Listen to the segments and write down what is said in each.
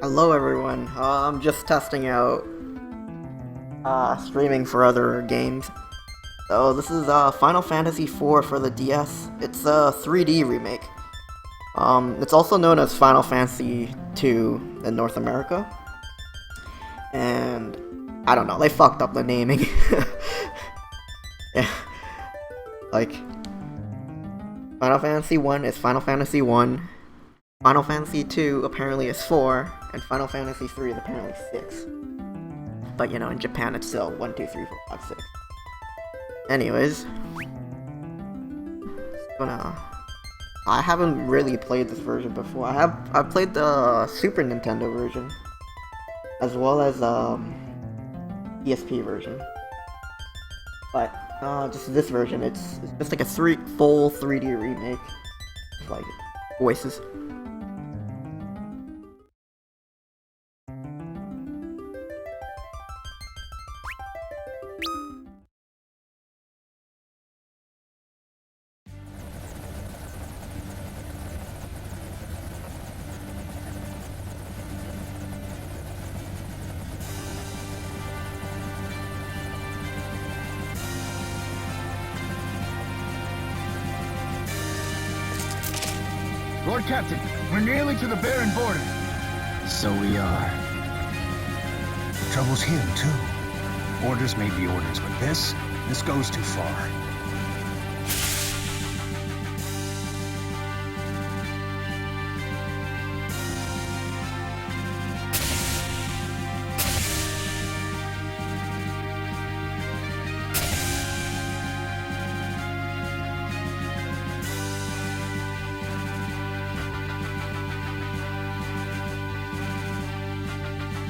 Hello everyone, I'm just testing out streaming for other games. So this is Final Fantasy IV for the DS. It's a 3D remake. It's also known as Final Fantasy II in North America. And I don't know, they fucked up the naming. Yeah, like Final Fantasy 1 is Final Fantasy 1, Final Fantasy 2 apparently is 4, and Final Fantasy 3 is apparently 6. But you know, in Japan it's still 1, 2, 3, 4, 5, 6. Anyways, I haven't really played this version before. I've played the Super Nintendo version, as well as PSP version. But just this version, it's just like a full 3D remake, with, like voices. Lord Captain, we're nearly to the barren border. So we are. The trouble's him, too. Orders may be orders, but this goes too far.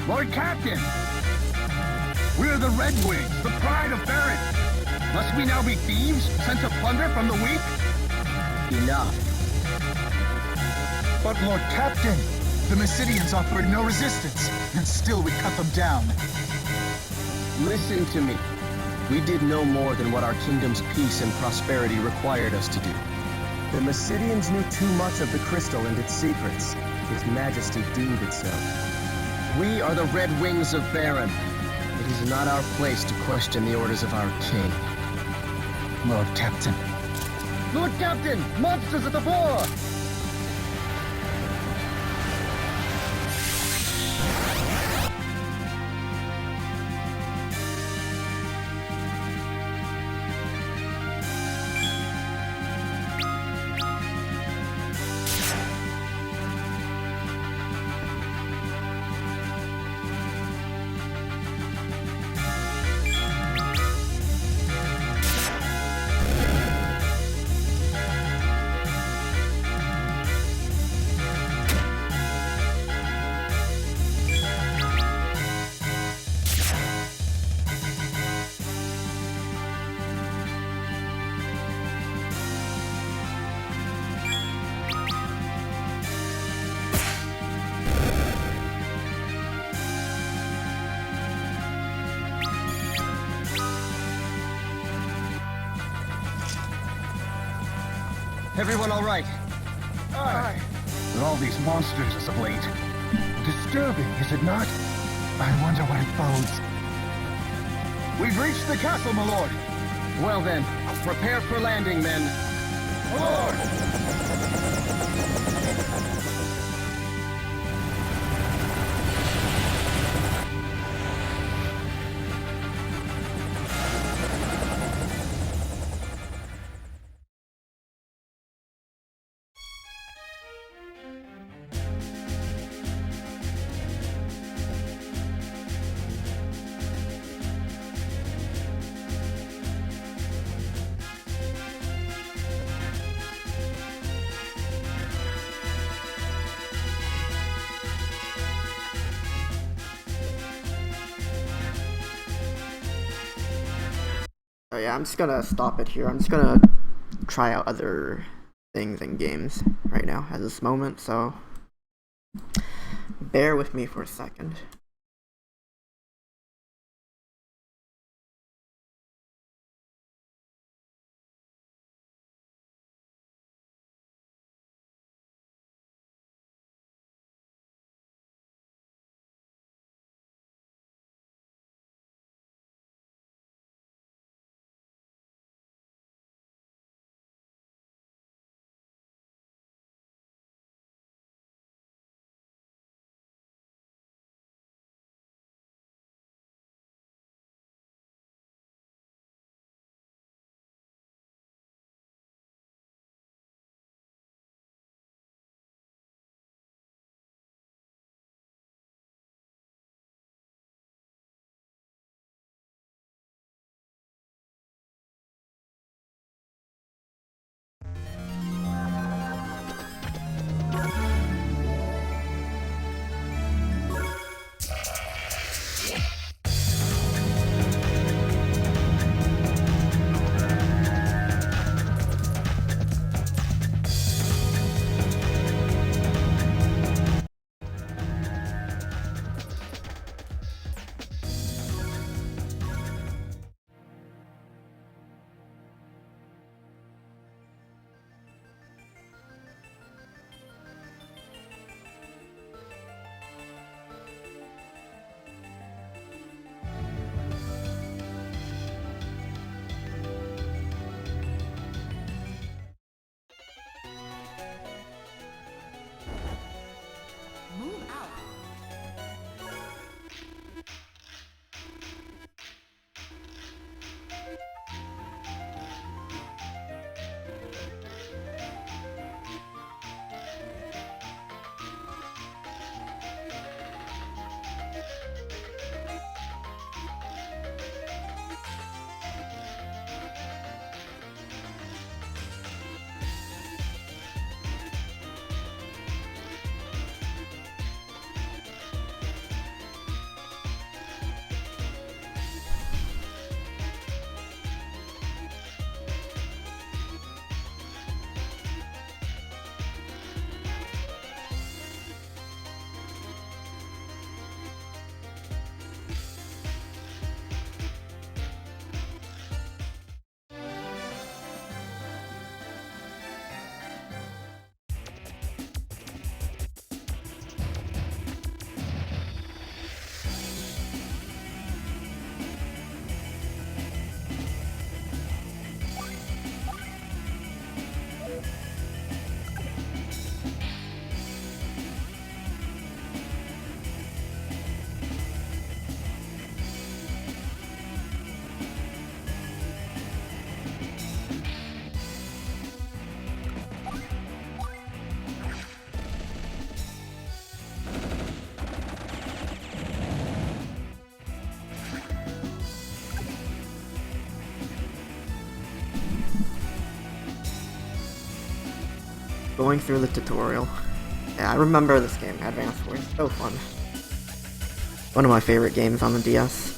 Lord Captain! We're the Red Wings, the pride of Baron! Must we now be thieves, sent to plunder from the weak? Enough. But Lord Captain, the Mysidians offered no resistance, and still we cut them down. Listen to me. We did no more than what our kingdom's peace and prosperity required us to do. The Mysidians knew too much of the crystal and its secrets. His Majesty deemed it so. We are the Red Wings of Baron. It is not our place to question the orders of our king. Lord Captain. Lord Captain! Monsters at the fore! Everyone all right? Aye. With all these monsters as of late. Disturbing, is it not? I wonder what it bodes. We've reached the castle, my lord. Well then, prepare for landing, men. My lord! So yeah, I'm just gonna stop it here. I'm just gonna try out other things and games right now at this moment, so bear with me for a second. going through the tutorial. Yeah, I remember this game, Advance Wars. So fun. One of my favorite games on the DS.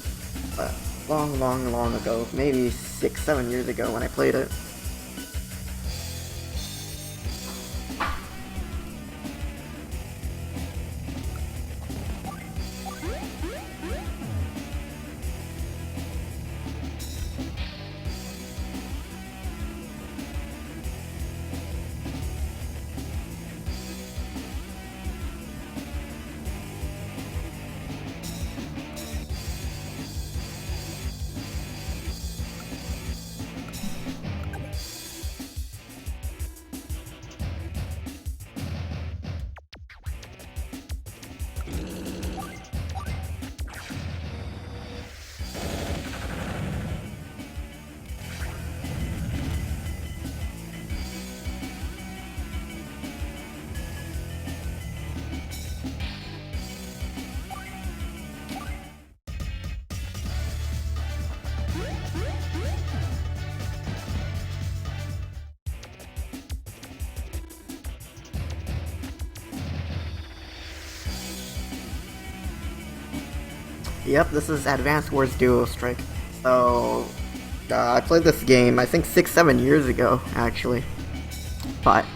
But long ago, maybe 6-7 years ago when I played it. Yep, this is Advance Wars Duo Strike. So, I played this game, I think 6-7 years ago, actually. But,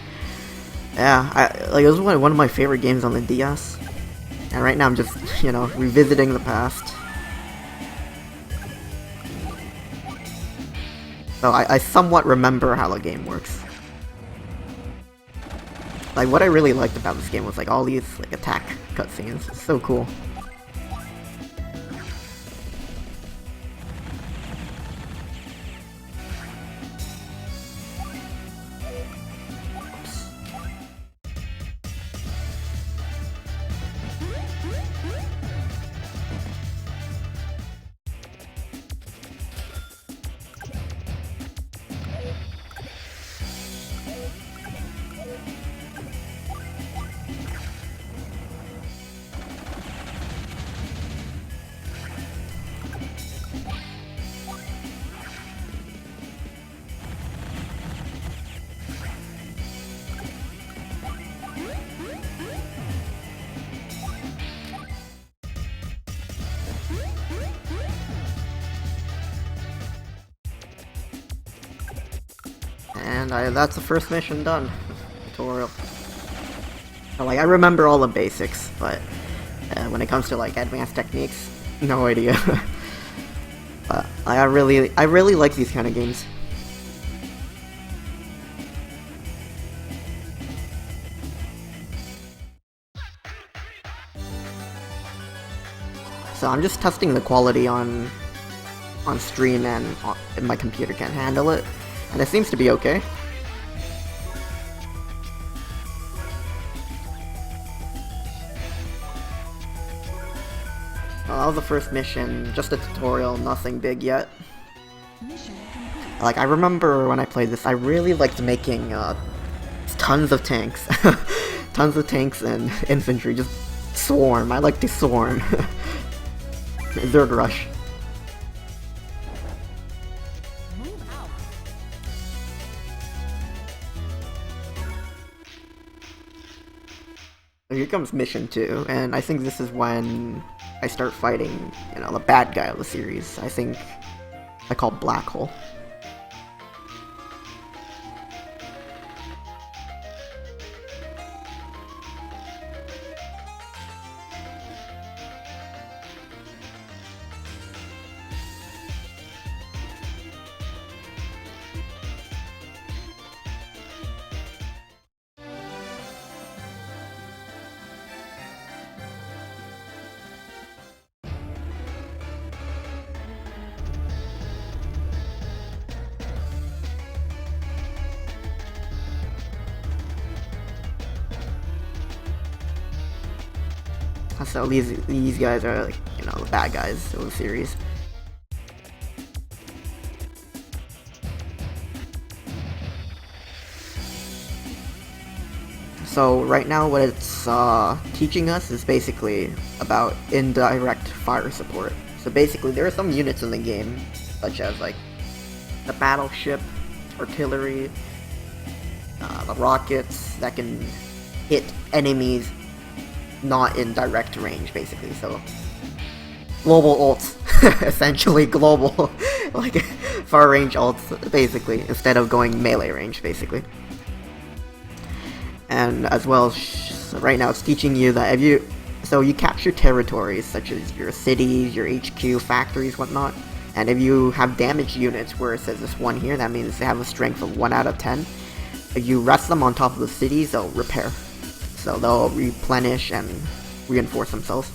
yeah, it was one of my favorite games on the DS. And right now I'm just, revisiting the past. So I somewhat remember how the game works. Like, what I really liked about this game was, like, all these, like, attack cutscenes. It's so cool. And that's the first mission done. Tutorial. So, like, I remember all the basics, but when it comes to, like, advanced techniques, no idea. But I really like these kind of games. So I'm just testing the quality on stream, and my computer can't handle it. And it seems to be okay. Well, that was the first mission, just a tutorial, nothing big yet. Like, I remember when I played this, I really liked making tons of tanks. Tons of tanks and infantry, just swarm. I like to swarm. Third rush. Here comes mission 2, and I think this is when I start fighting, the bad guy of the series. I think I call Black Hole. So these guys are, like, the bad guys of the series. So right now what it's teaching us is basically about indirect fire support. So basically there are some units in the game, such as, like, the battleship, artillery, the rockets that can hit enemies not in direct range, basically. So global ults, essentially global, like far range ults, basically, instead of going melee range, basically. And as well, so right now it's teaching you that if you capture territories such as your cities, your HQ, factories, whatnot, and if you have damaged units where it says this one here, that means they have a strength of 1 out of 10. If you rest them on top of the cities, they'll repair. So they'll replenish and reinforce themselves.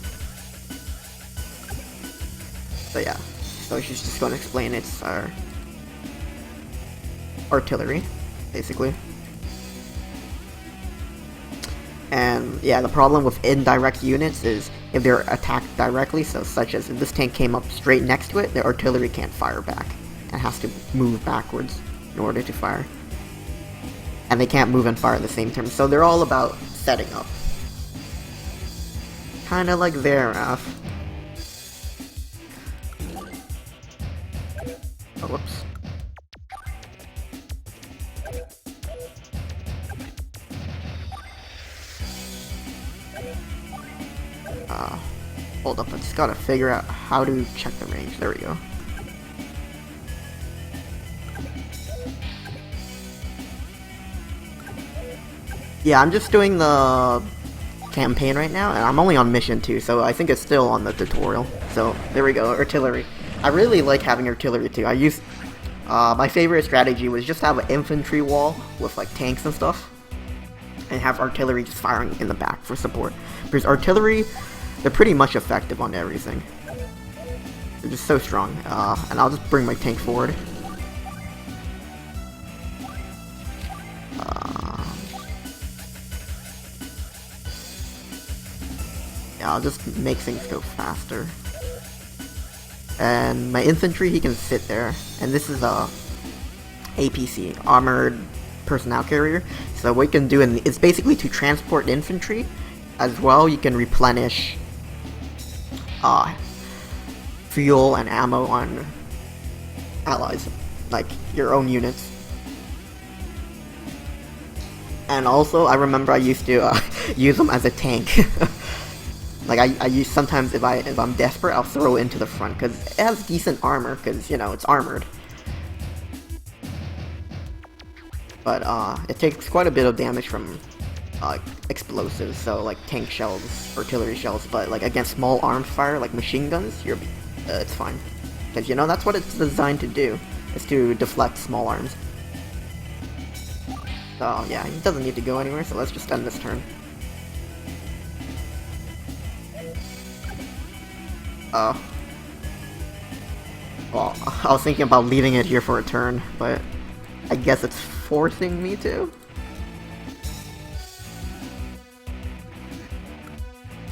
So yeah, so she's just going to explain it's our artillery, basically. And yeah, the problem with indirect units is if they're attacked directly, so such as if this tank came up straight next to it, the artillery can't fire back. It has to move backwards in order to fire. And they can't move and fire at the same time, so they're all about setting up. Kinda like their Oh, whoops. Hold up, I just gotta figure out how to check the range. There we go. Yeah, I'm just doing the campaign right now, and I'm only on mission 2, so I think it's still on the tutorial. So, there we go, artillery. I really like having artillery too. My favorite strategy was just have an infantry wall with like tanks and stuff, and have artillery just firing in the back for support. Because artillery, they're pretty much effective on everything. They're just so strong. And I'll just bring my tank forward. Yeah, I'll just make things go faster. And my infantry, he can sit there. And this is a APC, Armored Personnel Carrier. So what you can do, it's basically to transport infantry. As well, you can replenish fuel and ammo on allies, like your own units. And also, I remember I used to use them as a tank. Like I use sometimes if I'm desperate, I'll throw it into the front because it has decent armor because it's armored. But it takes quite a bit of damage from explosives, so like tank shells, artillery shells. But like against small arms fire, like machine guns, it's fine because that's what it's designed to do, is to deflect small arms. So yeah, he doesn't need to go anywhere. So let's just end this turn. Well, I was thinking about leaving it here for a turn, but I guess it's forcing me to.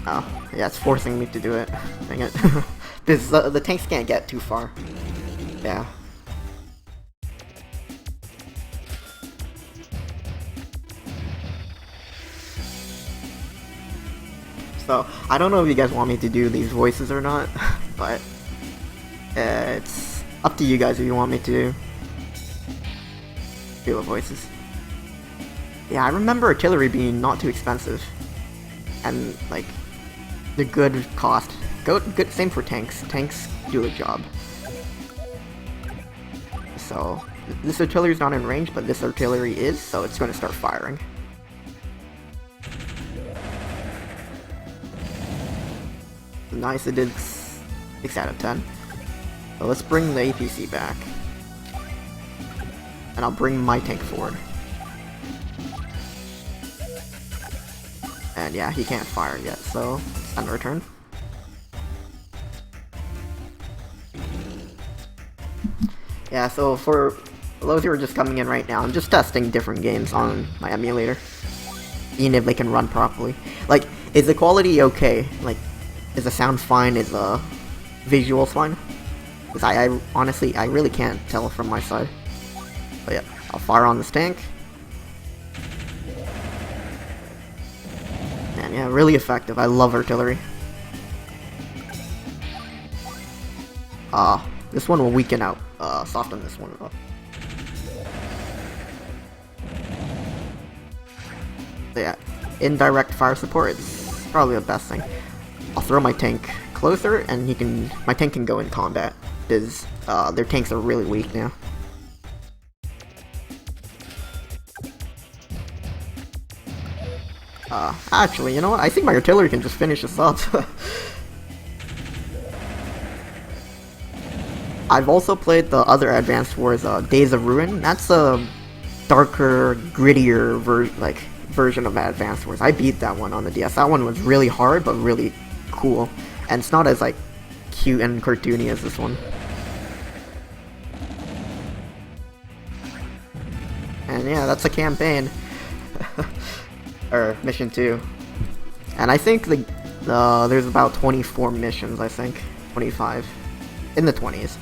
Oh, yeah, it's forcing me to do it. Dang it. Because the tanks can't get too far. Yeah. So, I don't know if you guys want me to do these voices or not, but it's up to you guys if you want me to do the voices. Yeah, I remember artillery being not too expensive, and like the good cost. Good. Same for tanks. Tanks do a job. So this artillery is not in range, but this artillery is, so it's going to start firing. Nice, it did 6 out of 10. So let's bring the APC back. And I'll bring my tank forward. And yeah, he can't fire yet, so it's end our turn. Yeah, so for those who are just coming in right now, I'm just testing different games on my emulator. Seeing if they can run properly. Like, is the quality okay? Like, is the sound fine? Is the visuals fine? Because I honestly, I really can't tell from my side. But yeah, I'll fire on this tank. And yeah, really effective. I love artillery. This one will weaken out. Soften this one up. indirect fire support, it's probably the best thing. I'll throw my tank closer, and my tank can go in combat, because their tanks are really weak now. Actually, you know what? I think my artillery can just finish this up. I've also played the other Advanced Wars, Days of Ruin. That's a darker, grittier version of Advanced Wars. I beat that one on the DS. That one was really hard, but really cool. And it's not as, like, cute and cartoony as this one. And yeah, that's a campaign. Or mission 2. And I think there's about 24 missions, I think. 25. In the 20s.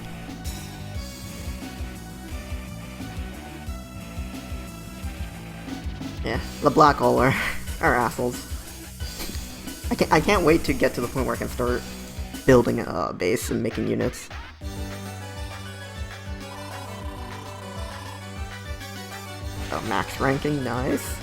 Yeah, the black hole are assholes. I can't wait to get to the point where I can start building a base and making units. Oh, max ranking, nice.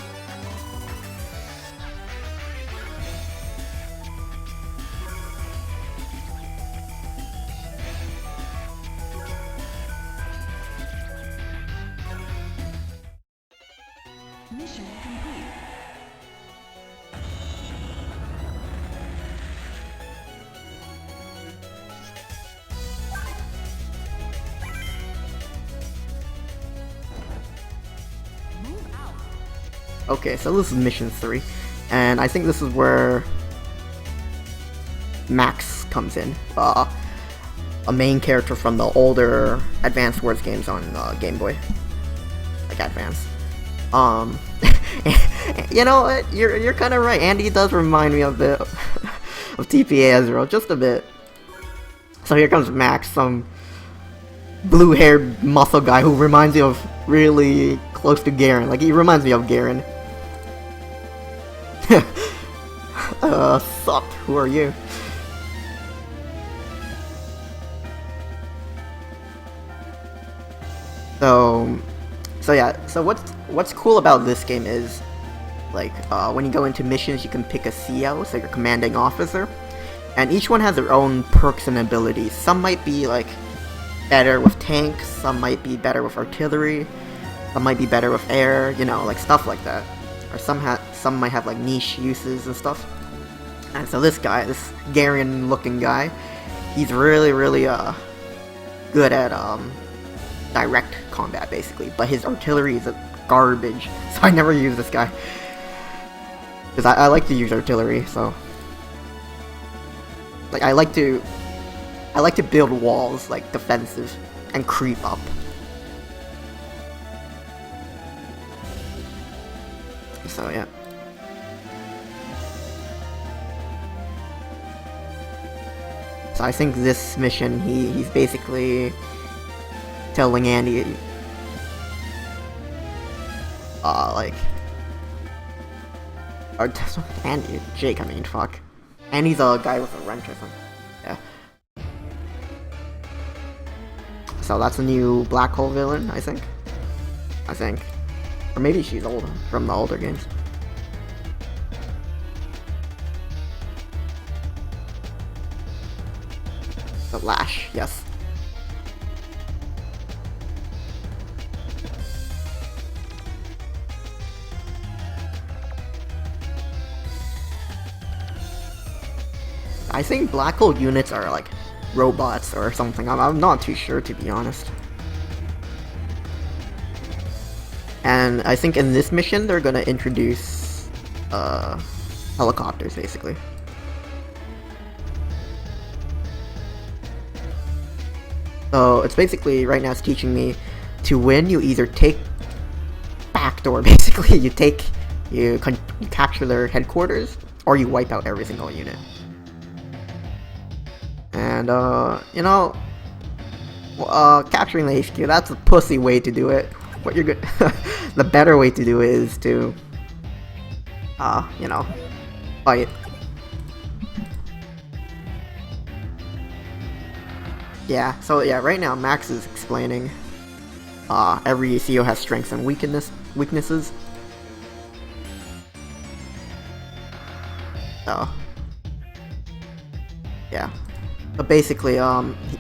Mission complete. Move out. Okay, so this is mission 3, and I think this is where Max comes in. A main character from the older Advanced Wars games on Game Boy, like Advance. You know what? You're kind of right. Andy does remind me a bit of TPA Ezreal, just a bit. So here comes Max, some blue-haired muscle guy who reminds me of really close to Garen. Like, he reminds me of Garen. Sup? Who are you? So yeah, so what's cool about this game is, like, when you go into missions, you can pick a CO, so your commanding officer, and each one has their own perks and abilities. Some might be, like, better with tanks, some might be better with artillery, some might be better with air, you know, like, stuff like that. Or some might have, like, niche uses and stuff. And so this guy, this Garian-looking guy, he's really, really, good at, direct combat, basically, but his artillery is garbage, so I never use this guy. Because I like to use artillery, so... Like, I like to build walls, like, defensive, and creep up. So, yeah. So I think this mission, he's basically telling Andy, like, or Andy, Jake, I mean, fuck. Andy's a guy with a wrench or something. Yeah. So that's a new black hole villain, I think. Or maybe she's old, from the older games. The Lash, yes. I think black hole units are like robots or something. I'm not too sure, to be honest. And I think in this mission they're gonna introduce helicopters, basically. So it's basically, right now it's teaching me to win you either take backdoor, basically. You capture their headquarters, or you wipe out every single unit. And, you know, capturing the HQ, that's a pussy way to do it. What you're good, the better way to do it is to, you know, fight. Yeah, so yeah, right now Max is explaining, every CO has strengths and weaknesses. Oh. Yeah. But basically,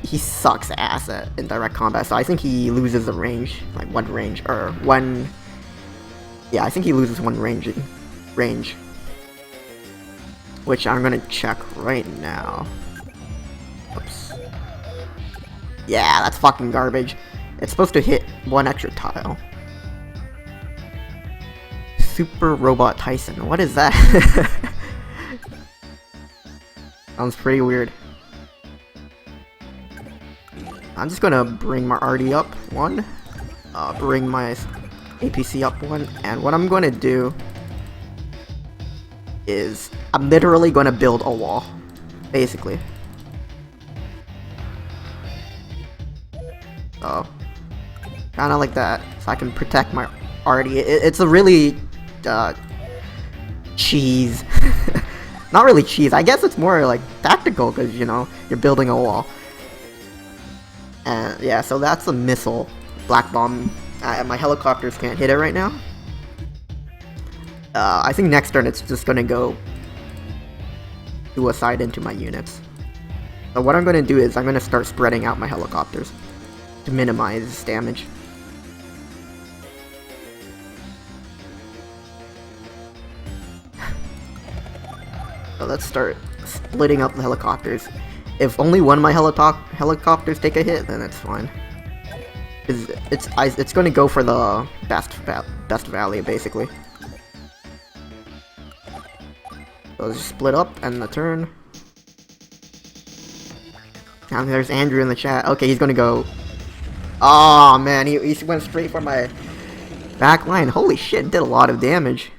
he sucks ass at in direct combat, so I think he loses the range, like one range, or one... Yeah, I think he loses one range, which I'm gonna check right now. Oops. Yeah, that's fucking garbage. It's supposed to hit one extra tile. Super Robot Tyson, what is that? Sounds pretty weird. I'm just gonna bring my RD up one, bring my APC up one, and what I'm gonna do is I'm literally gonna build a wall, basically. So, kinda like that, so I can protect my RD. It's a really, cheese. Not really cheese, I guess it's more like tactical, because, you know, you're building a wall. And yeah, so that's a missile. Black bomb. My helicopters can't hit it right now. I think next turn it's just gonna go suicide into my units. So what I'm gonna do is I'm gonna start spreading out my helicopters to minimize damage. So let's start splitting up the helicopters. If only one of my helicopters take a hit, then it's fine. It's going to go for the best value, basically. So let's just split up, and the turn. And there's Andrew in the chat. Okay, he's going to go... Oh man, he went straight for my back line. Holy shit, did a lot of damage.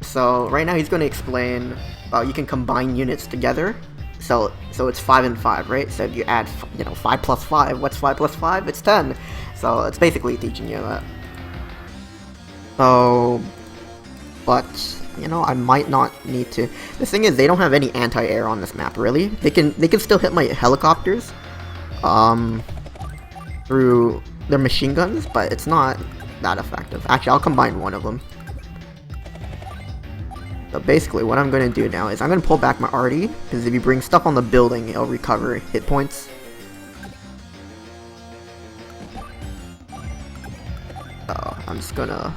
So right now he's going to explain you can combine units together. So it's 5 and 5, right? So if you add, 5 plus 5, what's 5 plus 5? It's 10. So it's basically teaching you that. So, but I might not need to. The thing is, they don't have any anti-air on this map, really. They can still hit my helicopters, through their machine guns, but it's not that effective. Actually, I'll combine one of them. So basically, what I'm going to do now is I'm going to pull back my RD, because if you bring stuff on the building, it'll recover hit points. So I'm just going to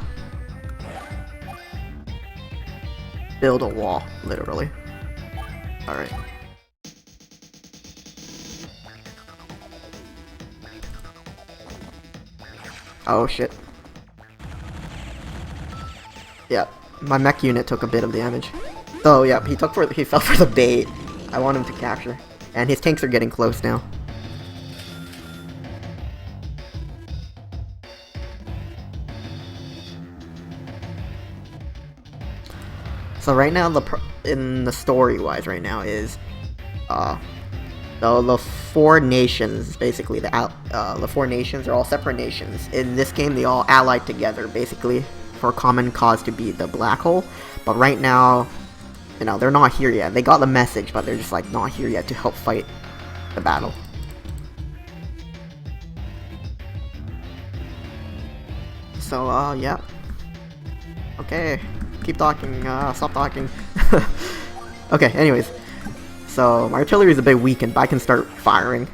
build a wall, literally. Alright. Oh shit. Yeah. My mech unit took a bit of damage. Oh yeah, he fell for the bait. I want him to capture. And his tanks are getting close now. So right now, in the story-wise right now is, the 4 nations, basically, the 4 nations are all separate nations. In this game, they all allied together, basically, for a common cause to beat the black hole. But right now, they're not here yet. They got the message, but they're just like not here yet to help fight the battle. So yeah. Okay, keep talking, stop talking. Okay, anyways. So my artillery is a bit weakened, but I can start firing.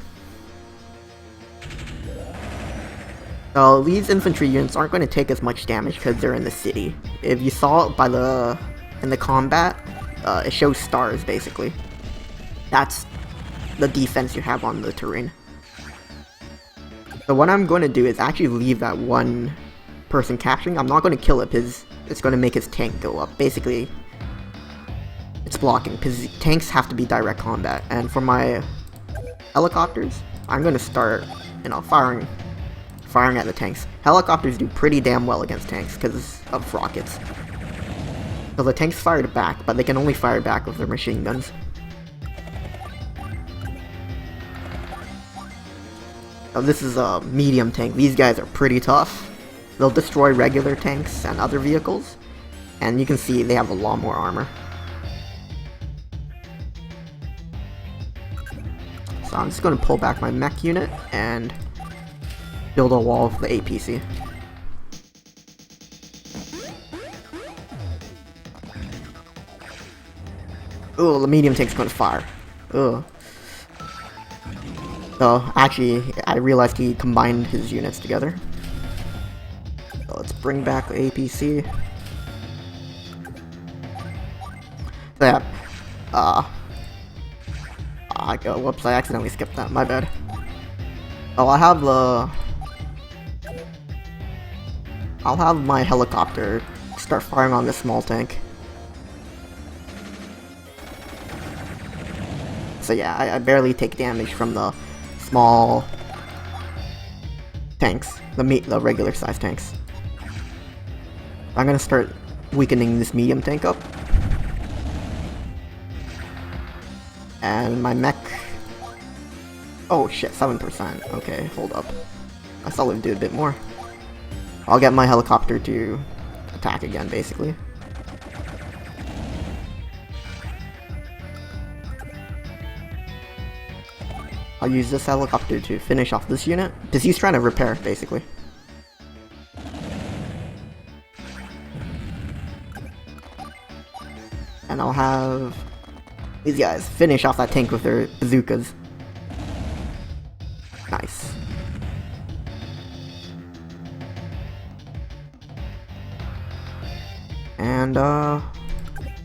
So these infantry units aren't going to take as much damage because they're in the city. If you saw it in the combat, it shows stars basically. That's the defense you have on the terrain. So what I'm going to do is actually leave that one person capturing. I'm not going to kill it because it's going to make his tank go up. Basically, it's blocking because tanks have to be direct combat. And for my helicopters, I'm going to start, firing at the tanks. Helicopters do pretty damn well against tanks because of rockets. So the tanks fired back, but they can only fire back with their machine guns. So this is a medium tank. These guys are pretty tough. They'll destroy regular tanks and other vehicles. And you can see they have a lot more armor. So I'm just going to pull back my mech unit and build a wall of the APC. Ooh, the medium tank's gonna fire. Ugh. So, actually, I realized he combined his units together. So let's bring back the APC. So yeah, whoops, I accidentally skipped that, my bad. Oh, I'll have my helicopter start firing on this small tank. So yeah, I barely take damage from the small tanks, the regular size tanks. I'm gonna start weakening this medium tank up. And my mech... Oh shit, 7%. Okay, hold up. I thought we'd do a bit more. I'll get my helicopter to attack again, basically. I'll use this helicopter to finish off this unit, because he's trying to repair, basically. And I'll have these guys finish off that tank with their bazookas. Nice. And,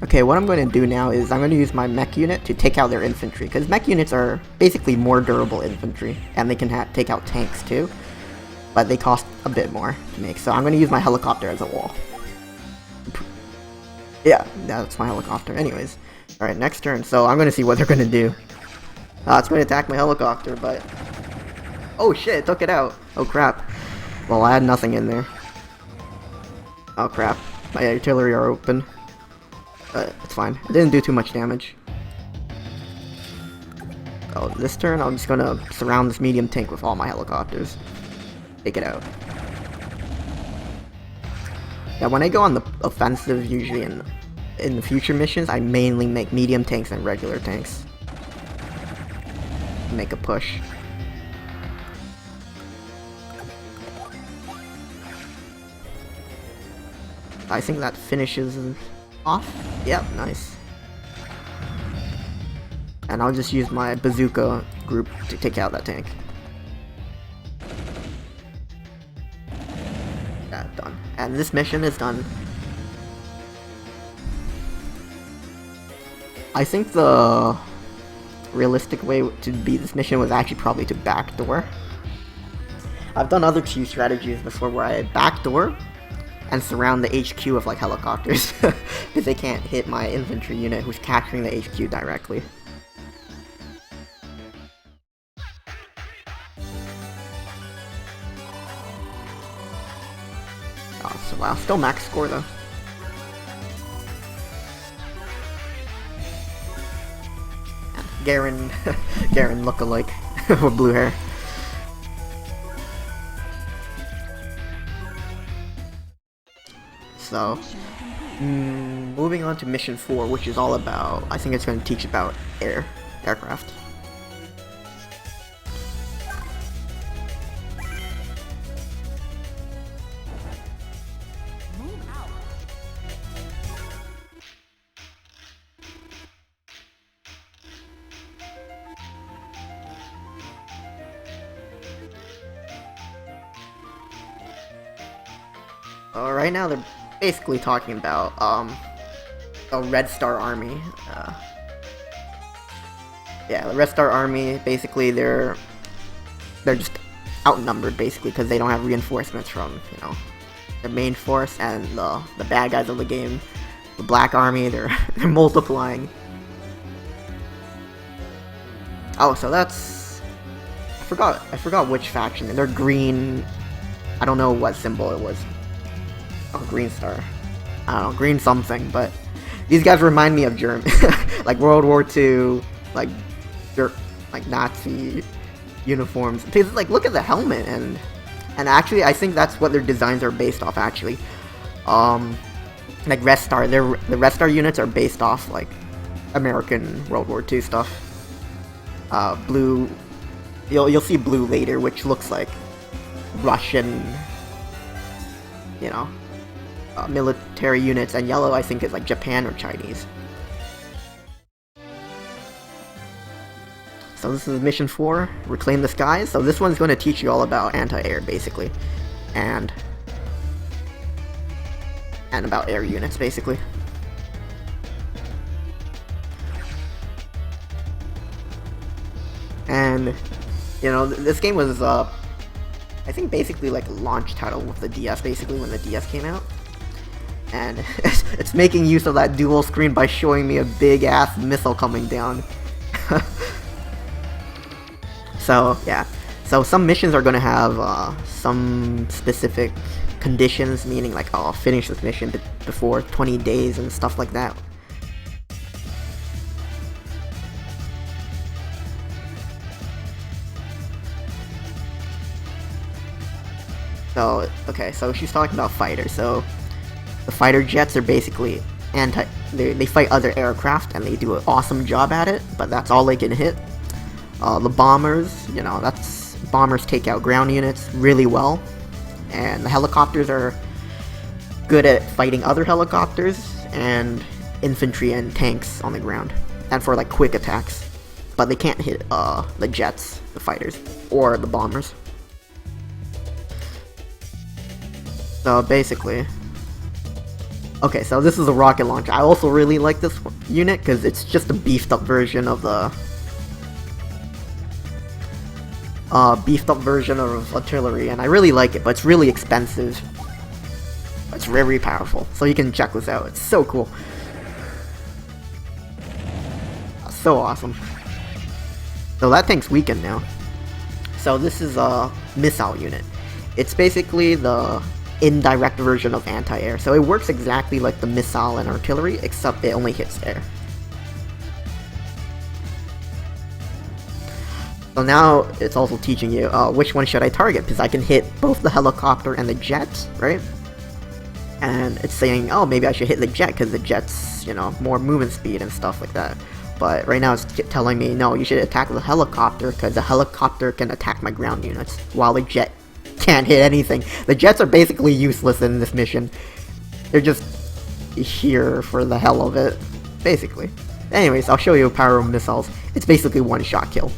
okay, what I'm going to do now is I'm going to use my mech unit to take out their infantry, because mech units are basically more durable infantry, and they can take out tanks too, but they cost a bit more to make, so I'm going to use my helicopter as a wall. Yeah, that's my helicopter. Anyways, alright, next turn, so I'm going to see what they're going to do. It's going to attack my helicopter, but... Oh shit, it took it out. Oh crap. Well, I had nothing in there. Oh crap. My artillery are open. It's fine. It didn't do too much damage. Oh, this turn I'm just gonna surround this medium tank with all my helicopters. Take it out. Yeah, when I go on the offensive, usually in the future missions, I mainly make medium tanks and regular tanks. Make a push. I think that finishes off. Yep, nice. And I'll just use my bazooka group to take out that tank. Yeah, done. And this mission is done. I think the realistic way to beat this mission was actually probably to backdoor. I've done other queue strategies before where I backdoor and surround the HQ with like helicopters because they can't hit my infantry unit who's capturing the HQ directly. Oh, so wow, still max score though. Garen, Garen look-alike with blue hair. So, moving on to mission 4, which is all about, I think it's going to teach about aircraft. Move out. Right now they're basically talking about a Red Star Army. Yeah, the Red Star Army, basically they're just outnumbered basically because they don't have reinforcements from, you know, the main force, and the bad guys of the game, the Black Army, they're multiplying. Oh, so that's I forgot which faction. They're green. I don't know what symbol it was. Oh, green star. I don't know, green something, but these guys remind me of German, like World War II, like Nazi uniforms. Because, like, look at the helmet, and actually, I think that's what their designs are based off. Actually, like Red Star, the Red Star units are based off like American World War II stuff. Blue, you'll see blue later, which looks like Russian, you know, military units, and yellow I think is like Japan or Chinese. So this is mission 4, Reclaim the Skies. So this one's going to teach you all about anti-air basically, and about air units basically. And you know, this game was I think basically like a launch title with the DS basically when the DS came out. And it's making use of that dual screen by showing me a big ass missile coming down. So yeah, so some missions are gonna have some specific conditions, meaning like, oh, finish this mission before 20 days and stuff like that. So, okay, so she's talking about fighters. So the fighter jets are basically they fight other aircraft and they do an awesome job at it, but that's all they can hit. The bombers, you know, bombers take out ground units really well, and the helicopters are good at fighting other helicopters and infantry and tanks on the ground, and for like quick attacks, but they can't hit the jets, the fighters, or the bombers. So basically, okay, so this is a rocket launcher. I also really like this unit because it's just a beefed up version of the artillery, and I really like it, but it's really expensive. It's very powerful, so you can check this out. It's so cool. So awesome. So that tank's weakened now. So this is a missile unit. It's basically the indirect version of anti-air, so it works exactly like the missile and artillery, except it only hits air. So now it's also teaching you which one should I target, because I can hit both the helicopter and the jets, right? And it's saying, oh, maybe I should hit the jet because the jet's, you know, more movement speed and stuff like that. But right now it's telling me, no, you should attack the helicopter because the helicopter can attack my ground units, while the jet can't hit anything. The jets are basically useless in this mission. They're just here for the hell of it, basically. Anyways, I'll show you power of missiles. It's basically one-shot kill.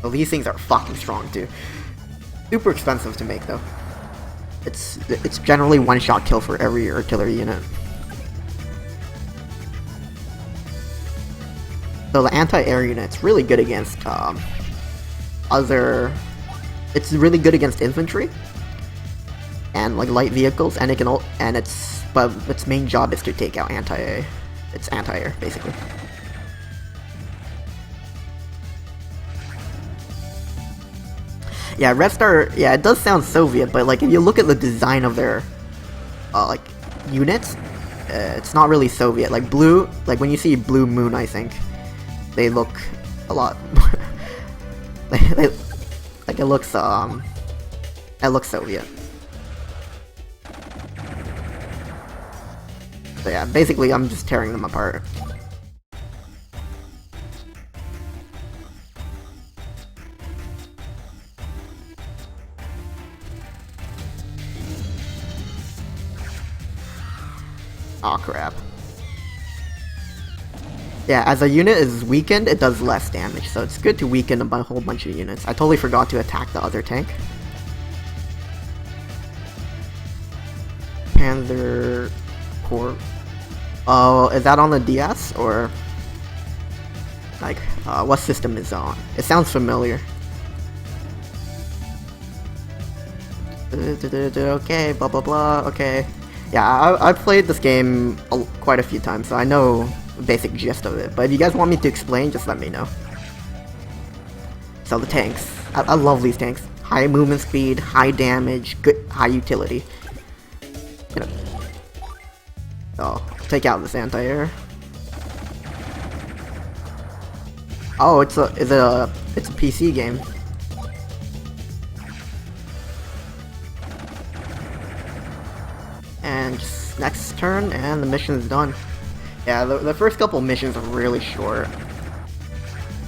Well, these things are fucking strong too. Super expensive to make though. It's generally one-shot kill for every artillery unit. So the anti-air unit's really good against it's really good against infantry and like light vehicles, and but its main job is to take out anti-air basically. Yeah, Red Star, yeah, it does sound Soviet, but like if you look at the design of their like units, it's not really Soviet. Like blue, like when you see Blue Moon, I think they look a lot like it looks Soviet. So yeah, basically I'm just tearing them apart. Aw, crap. Yeah, as a unit is weakened, it does less damage, so it's good to weaken a whole bunch of units. I totally forgot to attack the other tank. Panzer Corps. Oh, is that on the DS, or like, what system is it on? It sounds familiar. Okay, blah blah blah, okay. Yeah, I've played this game quite a few times, so I know the basic gist of it. But if you guys want me to explain, just let me know. So the tanks. I love these tanks. High movement speed, high damage, good high utility. You know. Oh, take out this anti-air. Oh, it's a PC game. And just next turn, and the mission is done. Yeah, the first couple missions are really short,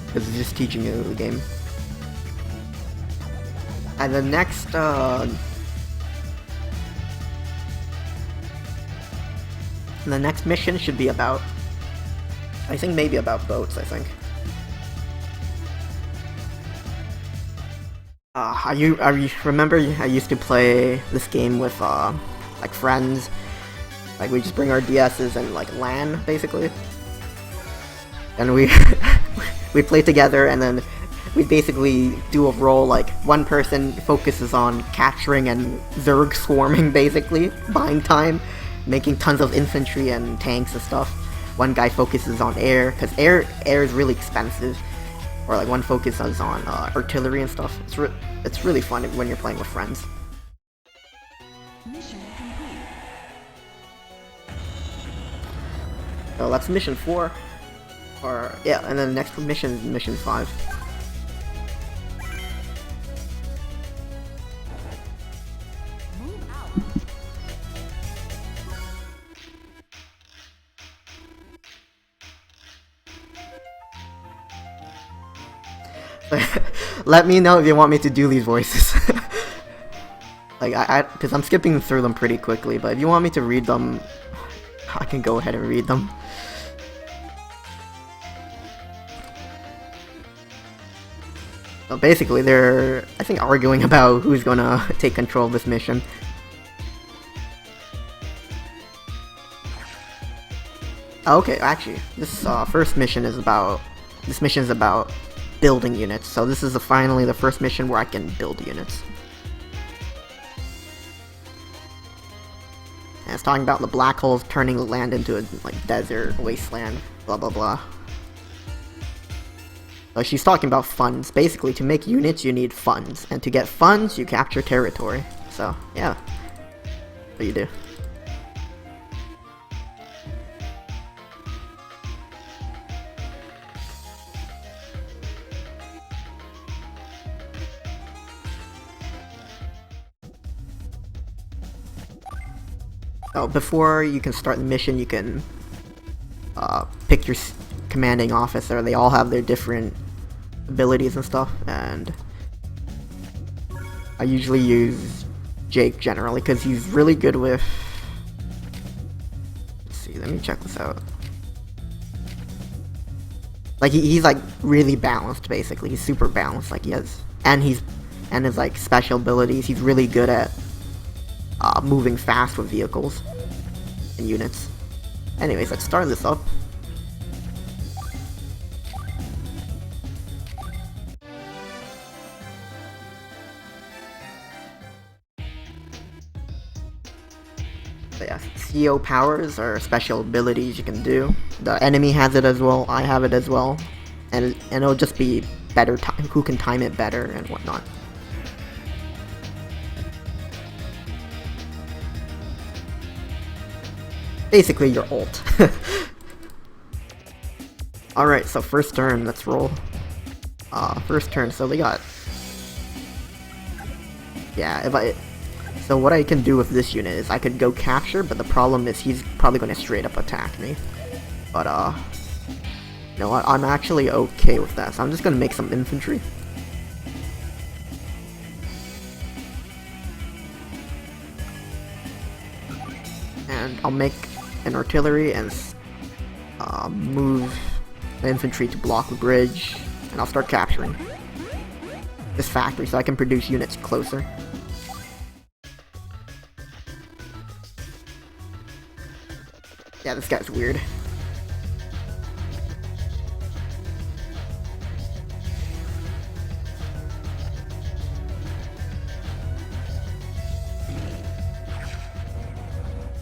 because it's just teaching you the game. And the next, mission should be about, I think maybe about boats, I think. Remember I used to play this game with, like friends? Like, we just bring our DS's and, like, LAN, basically. And we, we play together, and then we basically do a role, like, one person focuses on capturing and Zerg swarming, basically, buying time, making tons of infantry and tanks and stuff. One guy focuses on air, because air is really expensive. Or, like, one focuses on artillery and stuff. It's really fun when you're playing with friends. Mission complete. So that's mission 4. Or, yeah, and then the next mission is mission 5. Move out. Let me know if you want me to do these voices. Like, because I'm skipping through them pretty quickly, but if you want me to read them, I can go ahead and read them. So basically, they're, I think, arguing about who's gonna take control of this mission. Okay, actually, this first mission is about, building units. So this is finally the first mission where I can build units. And it's talking about the black holes turning the land into a, like, desert, wasteland, blah blah blah. So she's talking about funds. Basically, to make units, you need funds. And to get funds, you capture territory. So, yeah. What you do. Oh, before you can start the mission, you can pick your commanding officer. They all have their different abilities and stuff, and I usually use Jake generally because he's really good with, let's see, let me check this out. Like, he's like really balanced, basically. He's super balanced. Like, he has, and his like special abilities, he's really good at moving fast with vehicles and units. Anyways, let's start this up. So yeah, CO powers are special abilities you can do. The enemy has it as well, I have it as well. And it'll just be better time, who can time it better and whatnot. Basically your ult. Alright, so first turn, let's roll. First turn, so they got... Yeah, so what I can do with this unit is I could go capture, but the problem is he's probably going to straight up attack me. But, you know what, I'm actually okay with that, so I'm just going to make some infantry. And I'll make an artillery and move the infantry to block the bridge, and I'll start capturing this factory so I can produce units closer. Yeah, this guy's weird.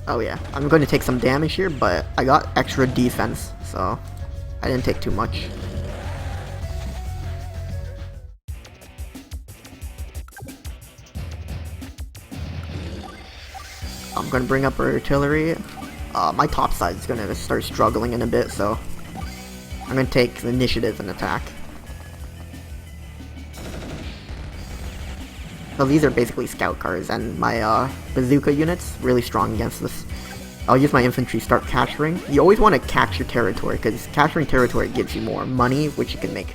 Oh yeah, I'm going to take some damage here, but I got extra defense, so I didn't take too much. I'm going to bring up artillery. My top side is going to start struggling in a bit, so I'm going to take the initiative and attack. So these are basically scout cars, and my bazooka unit's really strong against this. I'll use my infantry, start capturing. You always want to capture territory, because capturing territory gives you more money, which you can make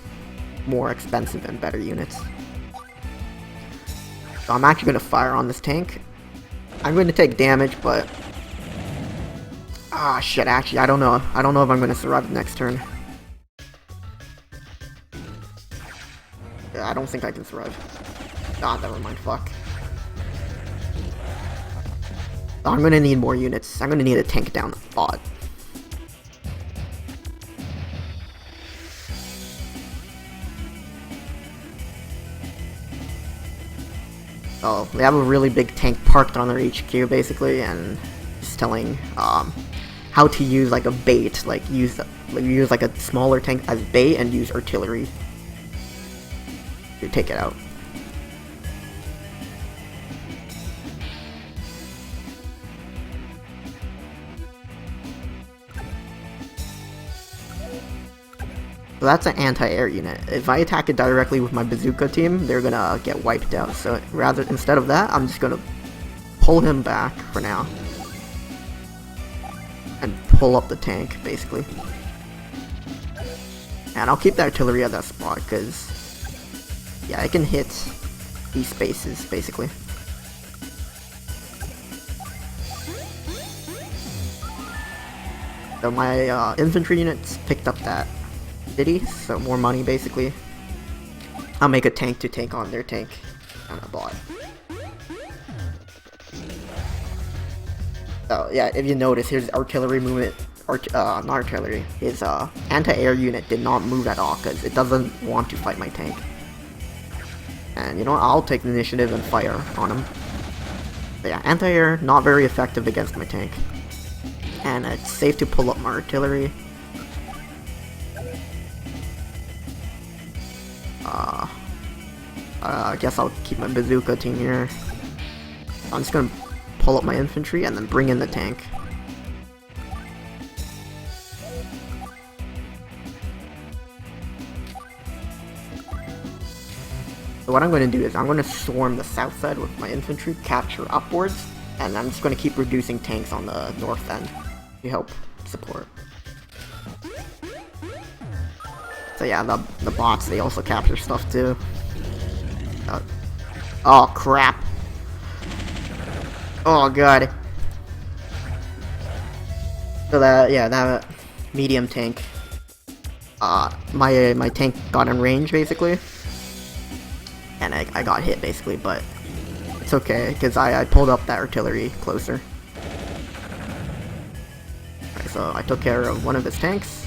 more expensive and better units. So I'm actually gonna fire on this tank. I'm going to take damage, but ah shit, actually I don't know. I don't know if I'm gonna survive the next turn. Yeah, I don't think I can survive. Ah, never mind, fuck. I'm gonna need more units. I'm gonna need a tank down the bot. Oh, they have a really big tank parked on their HQ basically, and it's telling how to use like a bait, like use like a smaller tank as bait and use artillery to take it out. So that's an anti-air unit. If I attack it directly with my bazooka team, they're gonna get wiped out. So instead of that, I'm just gonna pull him back for now. And pull up the tank, basically. And I'll keep the artillery at that spot, because yeah, I can hit these spaces, basically. So my infantry units picked up that city, so more money basically. I'll make a tank to take on their tank on a bot. So yeah, if you notice, here's artillery movement. Not artillery. His anti-air unit did not move at all because it doesn't want to fight my tank. And you know what? I'll take the initiative and fire on him. But yeah, anti-air not very effective against my tank. And it's safe to pull up my artillery. I guess I'll keep my bazooka team here. I'm just gonna pull up my infantry and then bring in the tank. So what I'm going to do is I'm going to swarm the south side with my infantry, capture upwards, and I'm just going to keep reducing tanks on the north end to help support. So yeah, the bots, they also capture stuff too. Oh crap. Oh god. So that medium tank. My tank got in range basically. And I got hit basically, but it's okay, because I pulled up that artillery closer. Alright, so I took care of one of his tanks.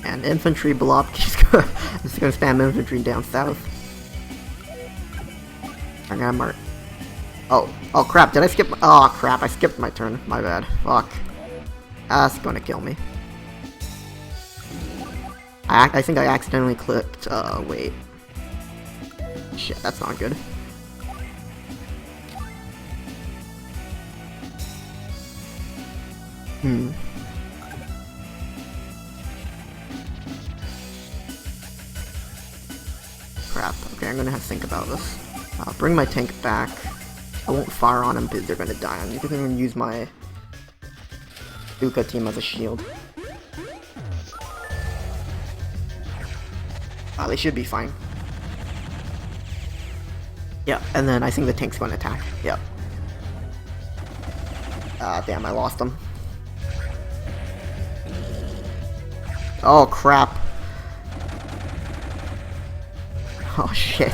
And infantry blob, I'm just gonna spam infantry down south. I'm gonna mark. Oh crap, did I skip my, oh crap, I skipped my turn, my bad, fuck. That's gonna kill me. I think I accidentally clicked, wait. Shit, that's not good. Crap, okay, I'm gonna have to think about this. I'll bring my tank back. I won't fire on them because they're gonna die. I'm just gonna use my Duca team as a shield. They should be fine. Yeah, and then I think the tank's gonna attack. Yep. Damn, I lost them. Oh crap. Oh shit.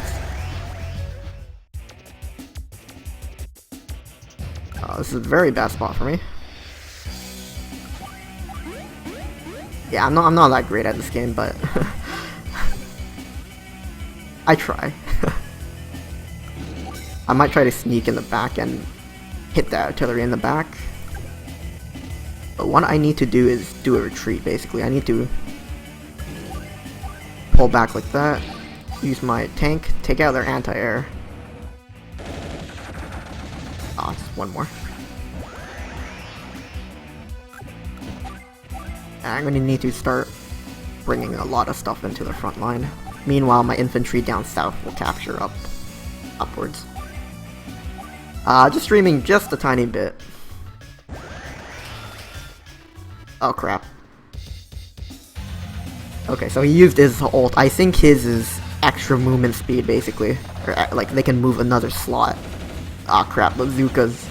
Oh, this is a very bad spot for me. Yeah, I'm not that great at this game, but I try. I might try to sneak in the back and hit that artillery in the back. But what I need to do is do a retreat, basically. I need to pull back like that, use my tank, take out their anti-air. Ah, just one more. And I'm going to need to start bringing a lot of stuff into the front line. Meanwhile, my infantry down south will capture upwards. Just streaming just a tiny bit. Oh crap. Okay, so he used his ult. I think his is extra movement speed, basically. Or, like, they can move another slot. Ah, crap, bazookas.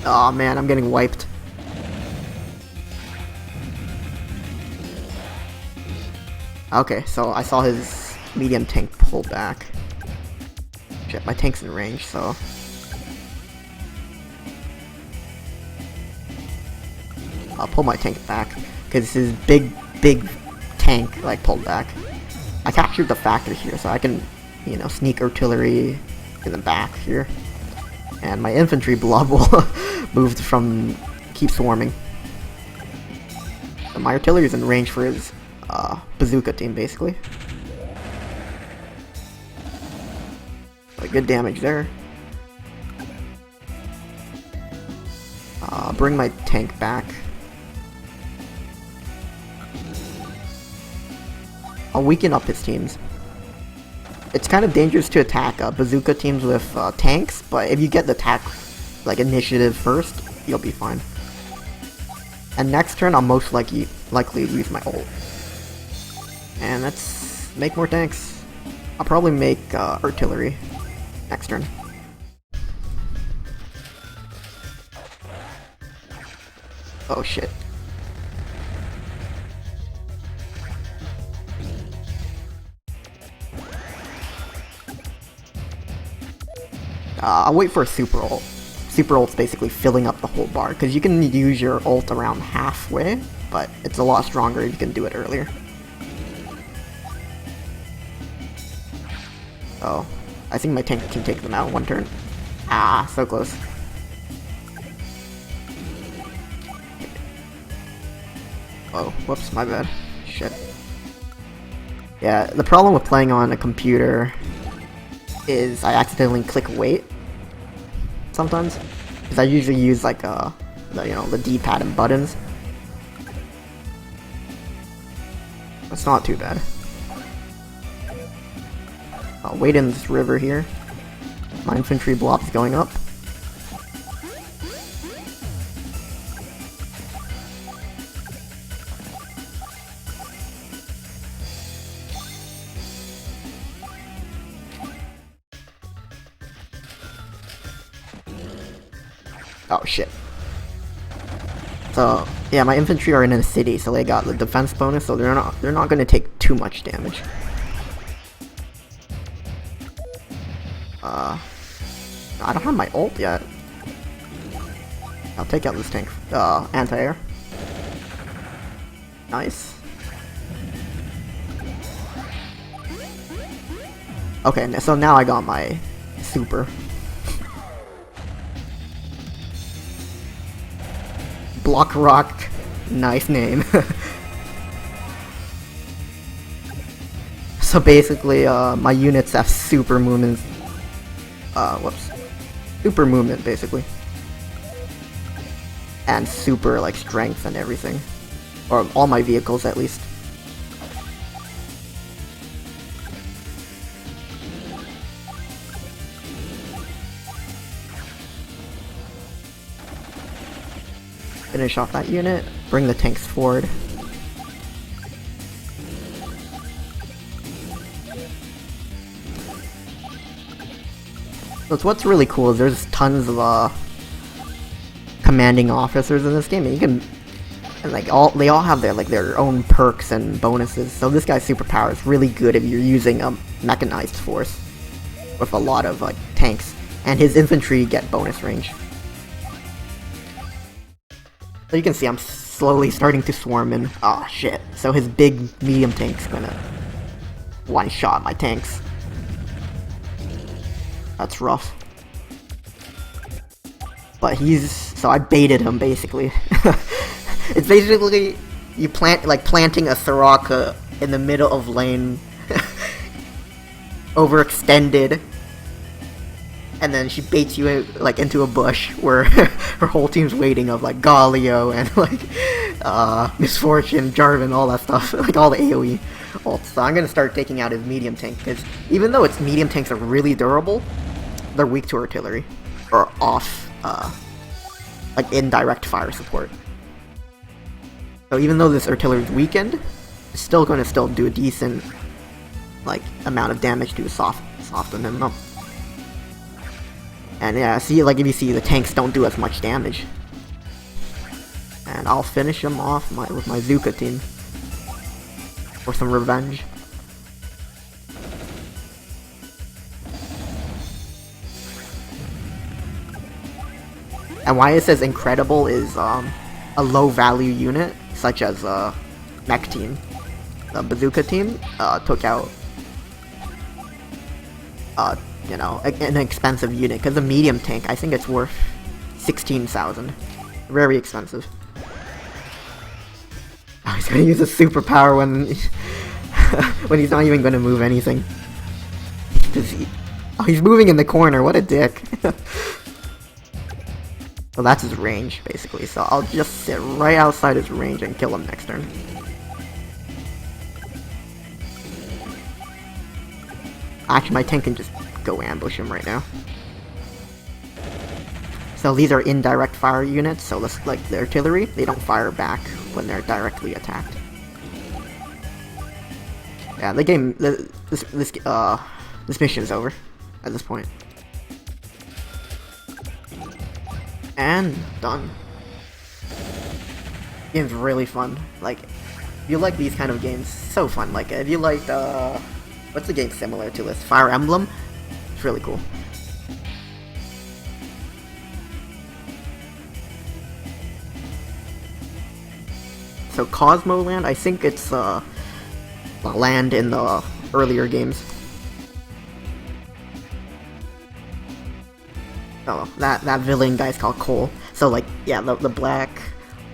Aw, man, I'm getting wiped. Okay, so I saw his medium tank pull back. Shit, my tank's in range, so... I'll pull my tank back, because his big tank, like, pulled back. I captured the factory here, so I can, you know, sneak artillery in the back here. And my infantry blob will moved from keep swarming. So my artillery is in range for his bazooka team, basically. Like, good damage there. Bring my tank back. I'll weaken up his teams. It's kind of dangerous to attack bazooka teams with tanks, but if you get the attack, like, initiative first, you'll be fine. And next turn, I'll most likely use my ult. And let's make more tanks. I'll probably make artillery next turn. Oh shit. I'll wait for a super ult. Super ult's basically filling up the whole bar, because you can use your ult around halfway, but it's a lot stronger if you can do it earlier. Oh, I think my tank can take them out in one turn. Ah, so close. Oh, whoops, my bad. Shit. Yeah, the problem with playing on a computer is I accidentally click wait sometimes, because I usually use like the D-pad and buttons. That's not too bad. I'll wait in this river here. My infantry blob's going up. Oh shit. So yeah, my infantry are in a city, so they got the defense bonus, so they're not gonna take too much damage. I don't have my ult yet. I'll take out this tank. Anti-air. Nice. Okay, so now I got my super. Block Rock, nice name. So basically, my units have super movements. Super movement, basically. And super, like, strength and everything. Or all my vehicles, at least. Finish off that unit, bring the tanks forward. So what's really cool is there's tons of commanding officers in this game, and you can, and like they all have their own perks and bonuses. So this guy's superpower is really good if you're using a mechanized force with a lot of like tanks, and his infantry get bonus range. So you can see I'm slowly starting to swarm in. Oh shit. So his big medium tank's gonna one-shot my tanks. That's rough. But so I baited him basically. It's basically you planting a Soraka in the middle of lane, overextended, and then she baits you into a bush where her whole team's waiting of like Galio and Misfortune, Jarvan, all that stuff, like all the AoE ults. So I'm gonna start taking out his medium tank, because even though its medium tanks are really durable, they're weak to artillery or off like indirect fire support. So even though this artillery is weakened, it's still gonna do a decent, like, amount of damage to soften him up. And yeah, see, like, if you see, the tanks don't do as much damage. And I'll finish him off with my Zuka team for some revenge. And why it says incredible is a low value unit, such as mech team. The bazooka team took out you know, an expensive unit, because the medium tank, I think it's worth 16,000. Very expensive. Oh, he's gonna use a superpower when when he's not even gonna move anything. Oh, he's moving in the corner, what a dick. Well, that's his range, basically, so I'll just sit right outside his range and kill him next turn. Actually, my tank can just go ambush him right now. So these are indirect fire units, so like the artillery, they don't fire back when they're directly attacked. Yeah, the game, this mission is over at this point. And done. Game's really fun. Like, if you like these kind of games, so fun. Like, if you liked, what's the game similar to this? Fire Emblem? It's really cool. So Cosmo Land, I think it's, a land in the earlier games. Oh, that villain guy's called Cole. So, like, yeah, the black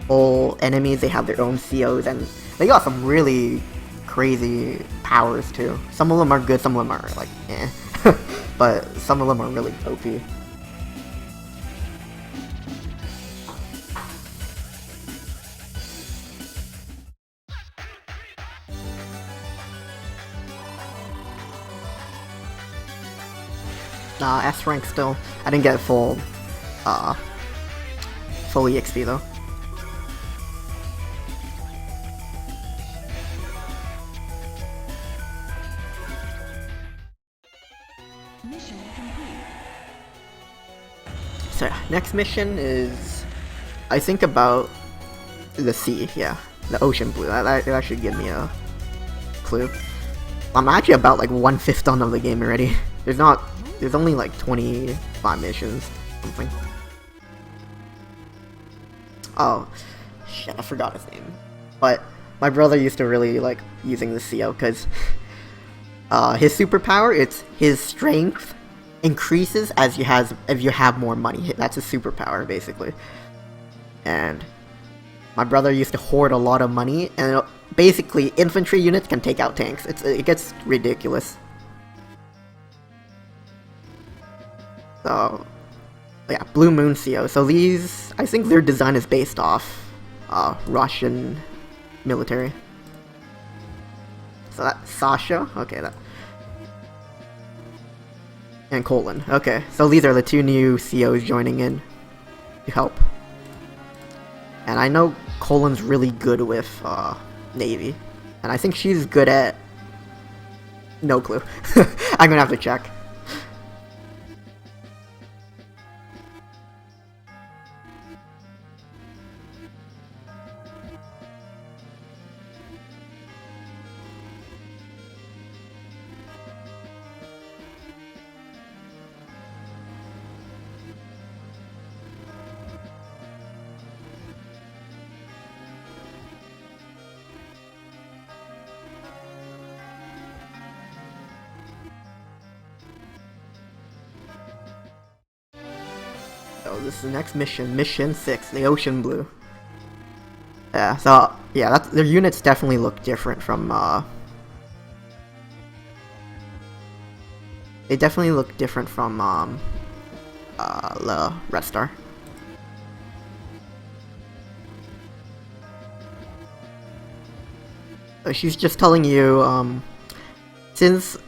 hole enemies, they have their own COs, and they got some really crazy powers, too. Some of them are good, some of them are, like, eh. But some of them are really OP. S rank still. I didn't get full EXP though. Mission complete. So next mission is, I think, about the sea. Yeah, the ocean blue. That should give me a clue. I'm actually about like 1/5 done of the game already. There's only like 25 missions, something. Oh, shit, I forgot his name. But my brother used to really like using the CO, because his superpower, it's his strength increases as if you have more money. That's his superpower, basically. And my brother used to hoard a lot of money, and basically infantry units can take out tanks. It gets ridiculous. So, yeah, Blue Moon CO. So these, I think their design is based off Russian military. So that's Sasha, okay, that. And Colin, okay. So these are the two new COs joining in to help. And I know Colin's really good with Navy. And I think she's good at... No clue. I'm gonna have to check. So this is the next mission, Mission 6, the Ocean Blue. Yeah, so, yeah, their units definitely look different from, they definitely look different from, the Red Star. So she's just telling you, since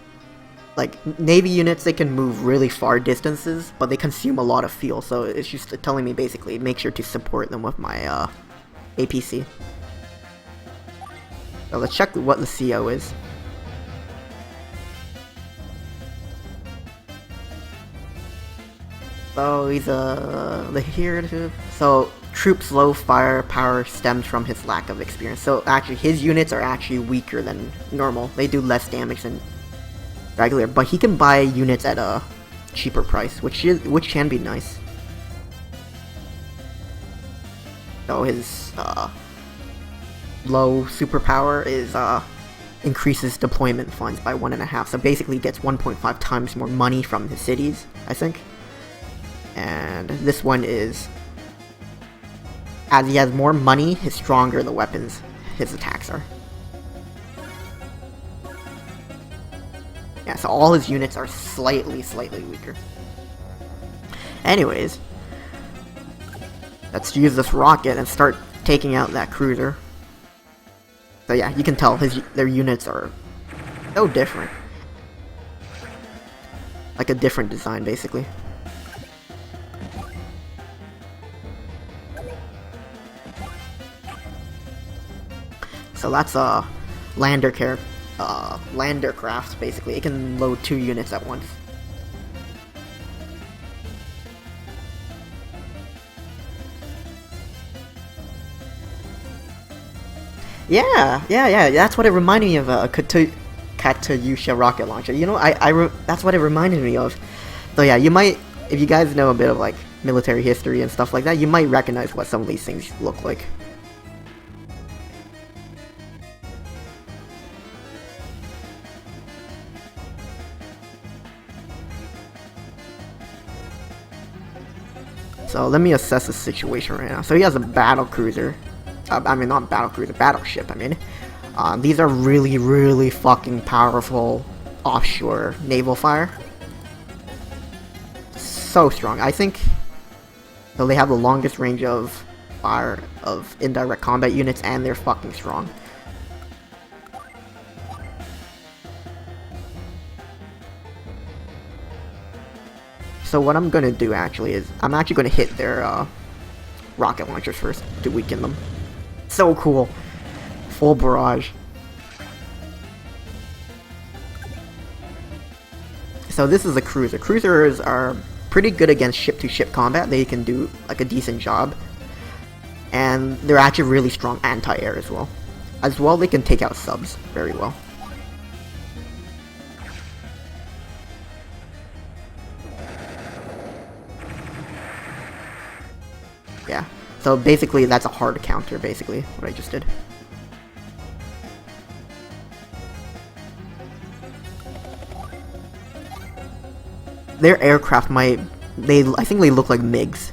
like, Navy units, they can move really far distances, but they consume a lot of fuel, so it's just telling me basically, make sure to support them with my, APC. So let's check what the CO is. So he's so troops low fire power stems from his lack of experience. So actually his units are actually weaker than normal. They do less damage than regular, but he can buy units at a cheaper price, which can be nice. So his low superpower is increases deployment funds by 1.5. So basically gets 1.5 times more money from his cities, I think. And this one is, as he has more money, his stronger the weapons his attacks are. Yeah, so all his units are slightly weaker. Anyways, let's use this rocket and start taking out that cruiser. So yeah, you can tell their units are so different. Like a different design, basically. So that's a lander craft, basically. It can load 2 units at once. Yeah, that's what it reminded me of, a Katyusha rocket launcher. You know, that's what it reminded me of. So yeah, you might, if you guys know a bit of like military history and stuff like that, you might recognize what some of these things look like. So let me assess the situation right now. So he has a battle cruiser. Not battle cruiser, battleship, I mean. These are really fucking powerful offshore naval fire. So strong. I think so they have the longest range of fire of indirect combat units, and they're fucking strong. So what I'm gonna do actually is I'm actually gonna hit their rocket launchers first to weaken them. So cool. Full barrage. So this is a cruiser. Cruisers are pretty good against ship-to-ship combat. They can do like a decent job. And they're actually really strong anti-air as well. As well, they can take out subs very well. Yeah, so basically that's a hard counter, basically, what I just did. Their aircraft I think they look like MiGs.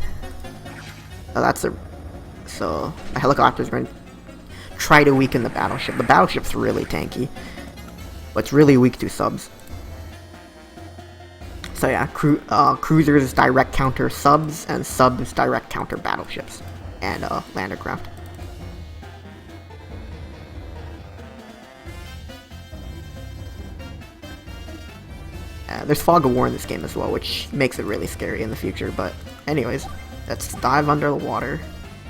So the helicopter's going to try to weaken the battleship. The battleship's really tanky, but it's really weak to subs. So yeah, cruisers direct counter subs, and subs direct counter battleships and lander craft. There's fog of war in this game as well, which makes it really scary in the future. But anyways, let's dive under the water.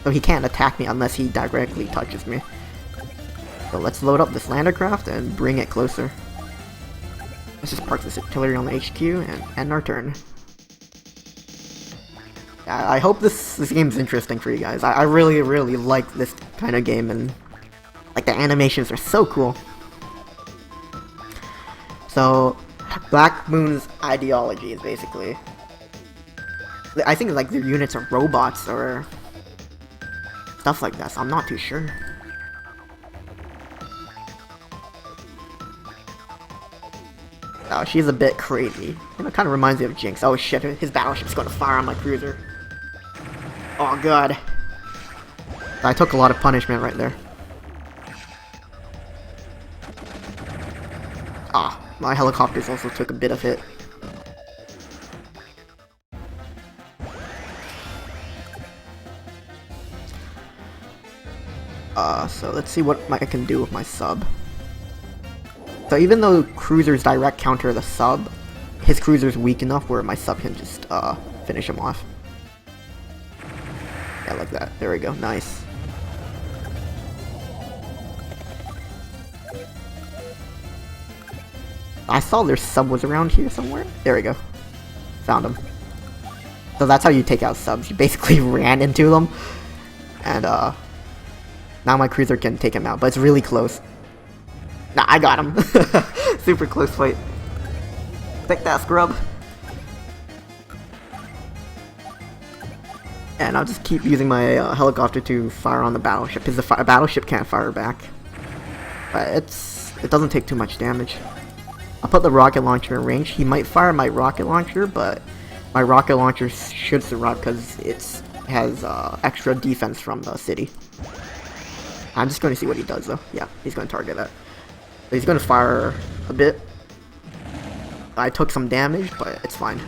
So he can't attack me unless he directly touches me. So let's load up this lander craft and bring it closer. Let's just park this artillery on the HQ and end our turn. I hope this game's interesting for you guys. I really like this kind of game, and like the animations are so cool. So Black Moon's ideology is basically, I think like their units are robots or stuff like that, so I'm not too sure. Oh, she's a bit crazy. And it kind of reminds me of Jinx. Oh shit, his battleship's going to fire on my cruiser. Oh god. I took a lot of punishment right there. Ah, my helicopters also took a bit of hit. So let's see what I can do with my sub. So even though cruisers direct counter the sub, his cruiser's weak enough where my sub can just finish him off. Yeah, like that. There we go. Nice. I saw their sub was around here somewhere. There we go. Found him. So that's how you take out subs. You basically ran into them. And now my cruiser can take him out, but it's really close. Nah, I got him. Super close fight. Take that, scrub. And I'll just keep using my helicopter to fire on the battleship, because the battleship can't fire back. But it doesn't take too much damage. I'll put the rocket launcher in range. He might fire my rocket launcher, but my rocket launcher should survive because it has extra defense from the city. I'm just going to see what he does though. Yeah, he's going to target that. So he's going to fire a bit. I took some damage, but it's fine.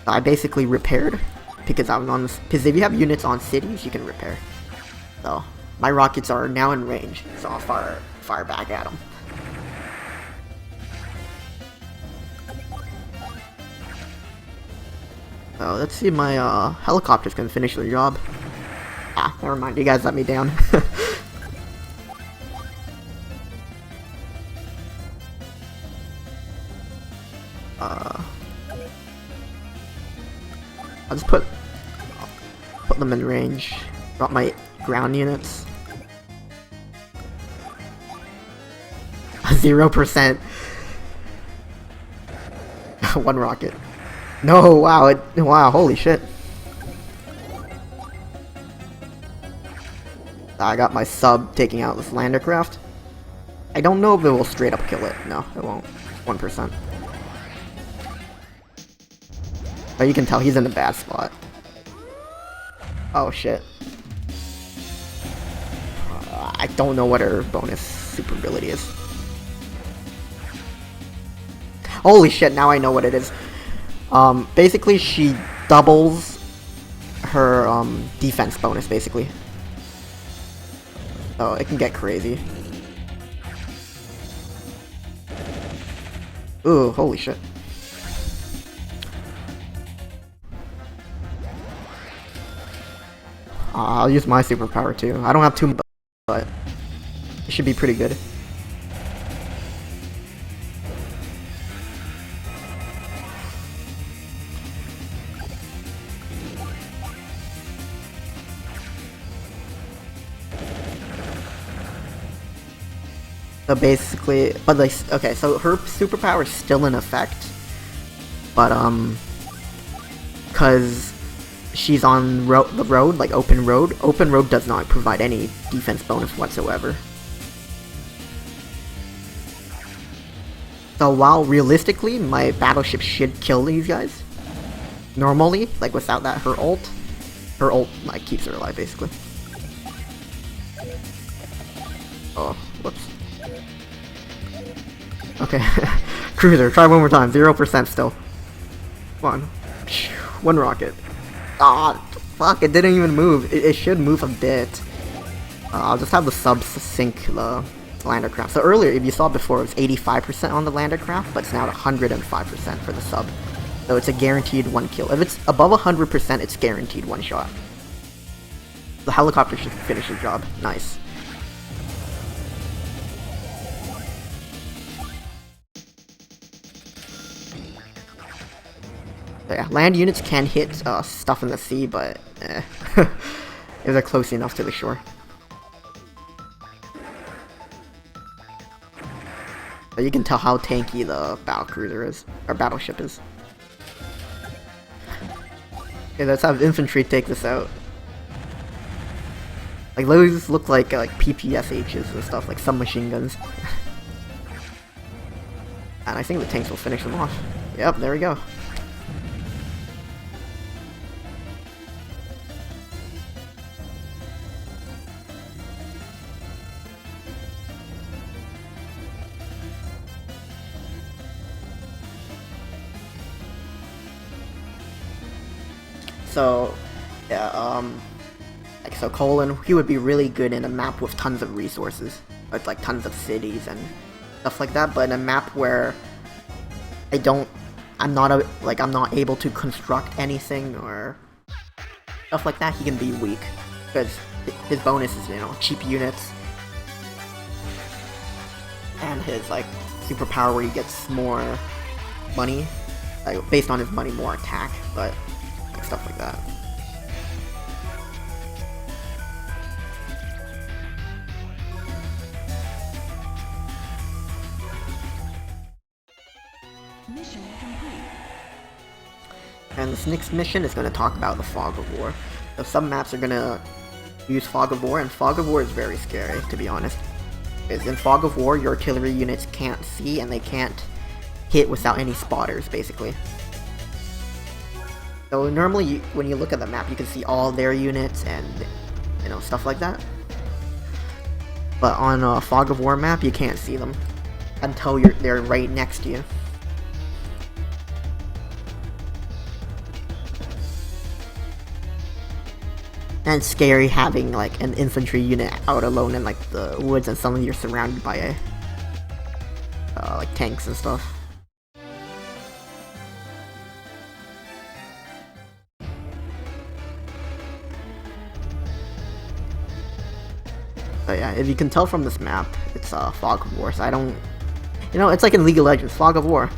I basically repaired because I was on this. Because if you have units on cities, you can repair. So my rockets are now in range, so I'll fire back at them. So let's see if my helicopters can finish the job. Ah, never mind. You guys let me down. I'll just put them in range. Drop my ground units. 0%. One rocket. No, wow, wow, holy shit. I got my sub taking out this lander craft. I don't know if it will straight up kill it. No, it won't. 1%. But you can tell he's in a bad spot. Oh shit. I don't know what her bonus super ability is. Holy shit, now I know what it is. Basically she doubles her defense bonus basically. So it can get crazy. Ooh, holy shit. I'll use my superpower too. I don't have too much, but it should be pretty good. So basically, but like, okay, so her superpower is still in effect, but cause she's on the road, like open road. Open road does not provide any defense bonus whatsoever. So while realistically my battleship should kill these guys, normally, like without that, her ult like keeps her alive basically. Oh, whoops. Okay, cruiser, try one more time. 0% still. Come on. One rocket. Ah, fuck, it didn't even move. It should move a bit. I'll just have the subs sink the lander craft. So earlier, if you saw before, it was 85% on the lander craft, but it's now at 105% for the sub. So it's a guaranteed one kill. If it's above 100%, it's guaranteed one shot. The helicopter should finish the job. Nice. Yeah, land units can hit stuff in the sea, but if they're close enough to the shore. But you can tell how tanky the battle cruiser is, or battleship is. Okay, let's have infantry take this out. Like those look like PPSHs and stuff, like submachine guns. And I think the tanks will finish them off. Yep, there we go. So, yeah, like, so Colin, he would be really good in a map with tons of resources, with, like, tons of cities and stuff like that, but in a map where I'm not able to construct anything or stuff like that, he can be weak, because his bonus is, you know, cheap units, and his like superpower where he gets more money, like based on his money, more attack, but like, stuff like that. Mission complete. And this next mission is going to talk about the Fog of War. So some maps are going to use Fog of War, and Fog of War is very scary, to be honest. Because in Fog of War, your artillery units can't see, and they can't hit without any spotters, basically. So normally, when you look at the map, you can see all their units and, you know, stuff like that. But on a Fog of War map, you can't see them until they're right next to you. And it's scary having like an infantry unit out alone in like the woods, and suddenly you're surrounded by like tanks and stuff. But yeah, if you can tell from this map, it's Fog of War. So I don't, you know, it's like in League of Legends, Fog of War.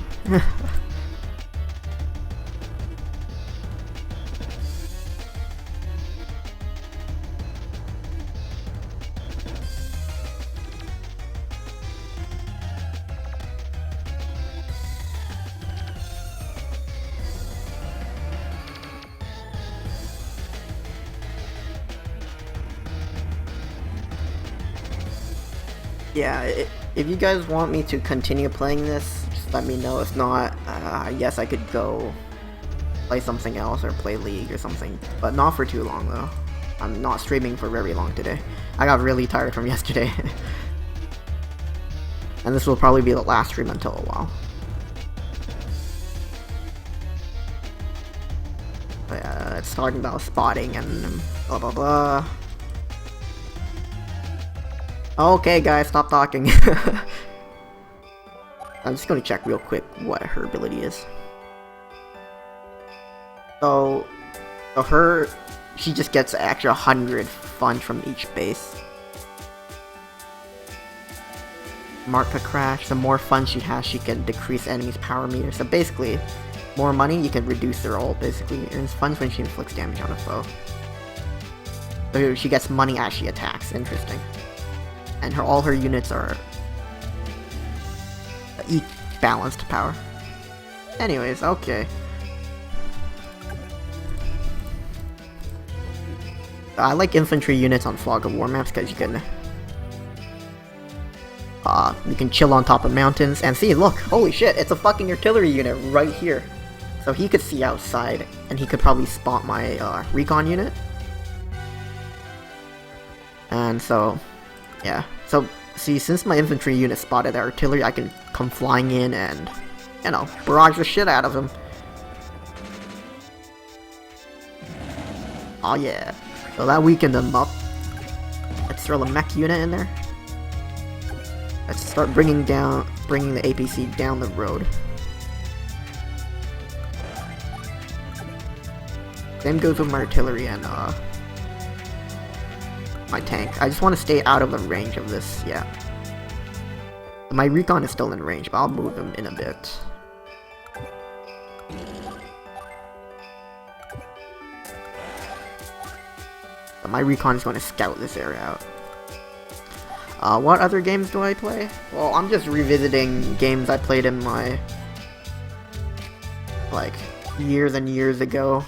Yeah, if you guys want me to continue playing this, just let me know. If not, I guess I could go play something else or play League or something. But not for too long, though. I'm not streaming for very long today. I got really tired from yesterday. And this will probably be the last stream until a while. But yeah, it's talking about spotting and blah blah blah. Okay guys, stop talking. I'm just gonna check real quick what her ability is. So she just gets an extra 100 fun from each base. Mark a crash. The more fun she has, she can decrease enemies' power meter. So basically, more money, you can reduce their ult. Basically, earns fun when she inflicts damage on a foe. So she gets money as she attacks. Interesting. And all her units are each balanced power. Anyways, okay. I like infantry units on Fog of War maps because you can chill on top of mountains and see. Look, holy shit! It's a fucking artillery unit right here. So he could see outside, and he could probably spot my recon unit. And so. Yeah, so, see, since my infantry unit spotted the artillery, I can come flying in and, you know, barrage the shit out of him. Oh yeah, so that weakened them up. Let's throw the mech unit in there. Let's start bringing the APC down the road. Same goes with my artillery and, my tank. I just want to stay out of the range of this, yeah. My recon is still in range, but I'll move him in a bit. But my recon is going to scout this area out. What other games do I play? Well, I'm just revisiting games I played in my, like, years and years ago.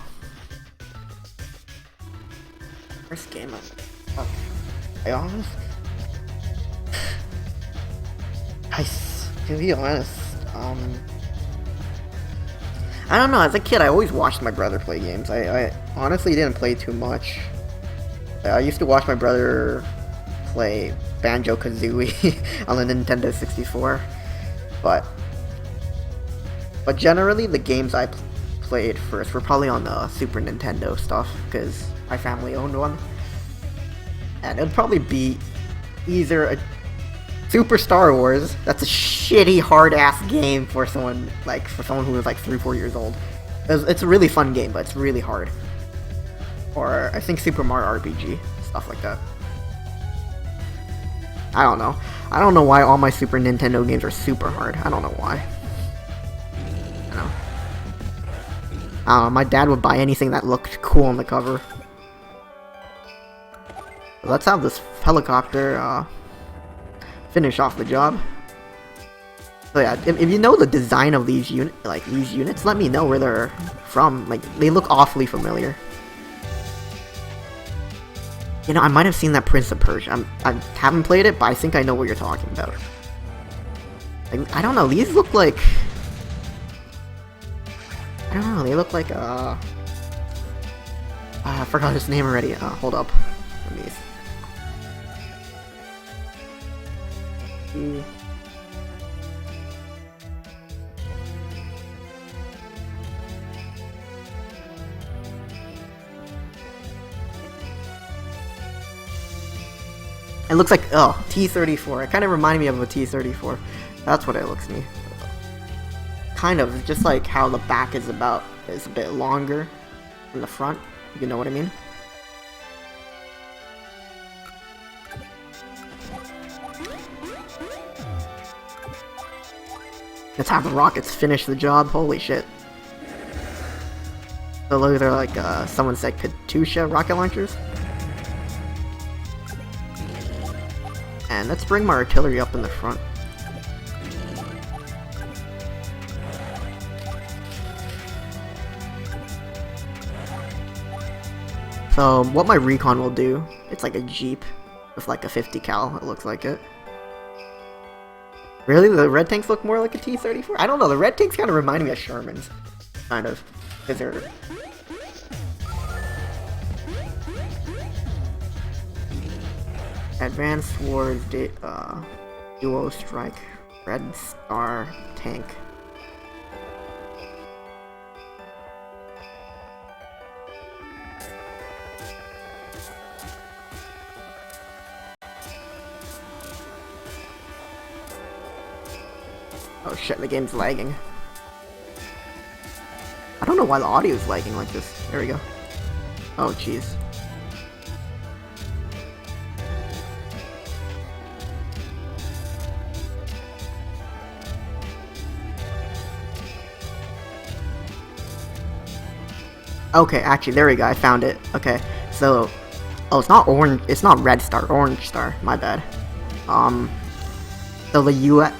First game to be honest, I don't know, as a kid I always watched my brother play games. I honestly didn't play too much. I used to watch my brother play Banjo-Kazooie on the Nintendo 64, but generally the games I played first were probably on the Super Nintendo stuff, because my family owned one. And it would probably be either a Super Star Wars. That's a shitty, hard-ass game for someone who was like 3-4 years old. It's a really fun game, but it's really hard. Or I think Super Mario RPG, stuff like that. I don't know. I don't know why all my Super Nintendo games are super hard. I don't know why. My dad would buy anything that looked cool on the cover. Let's have this helicopter finish off the job. So yeah, if you know the design of these units, let me know where they're from. Like, they look awfully familiar. You know, I might have seen that Prince of Persia. I haven't played it, but I think I know what you're talking about. Like, I don't know, these look like... I don't know, they look like, I forgot his name already. Hold up. Let me... It looks like, oh, T-34. It kind of reminded me of a T-34. That's what it looks to me. Kind of, just like how the back is a bit longer than the front. You know what I mean? Let's have the rockets finish the job. Holy shit. So those are like, someone said Katusha rocket launchers. And let's bring my artillery up in the front. So what my recon will do, it's like a Jeep with like a 50 cal, it looks like it. Really? The red tanks look more like a T-34? I don't know, the red tanks kind of remind me of Shermans. Kind of. Because they're... Advanced Wars Duo Strike Red Star Tank. Oh shit, the game's lagging. I don't know why the audio is lagging like this. There we go. Oh jeez. Okay, actually, there we go. I found it. Okay, so, oh, it's not orange. It's not Red Star. Orange Star. My bad. So the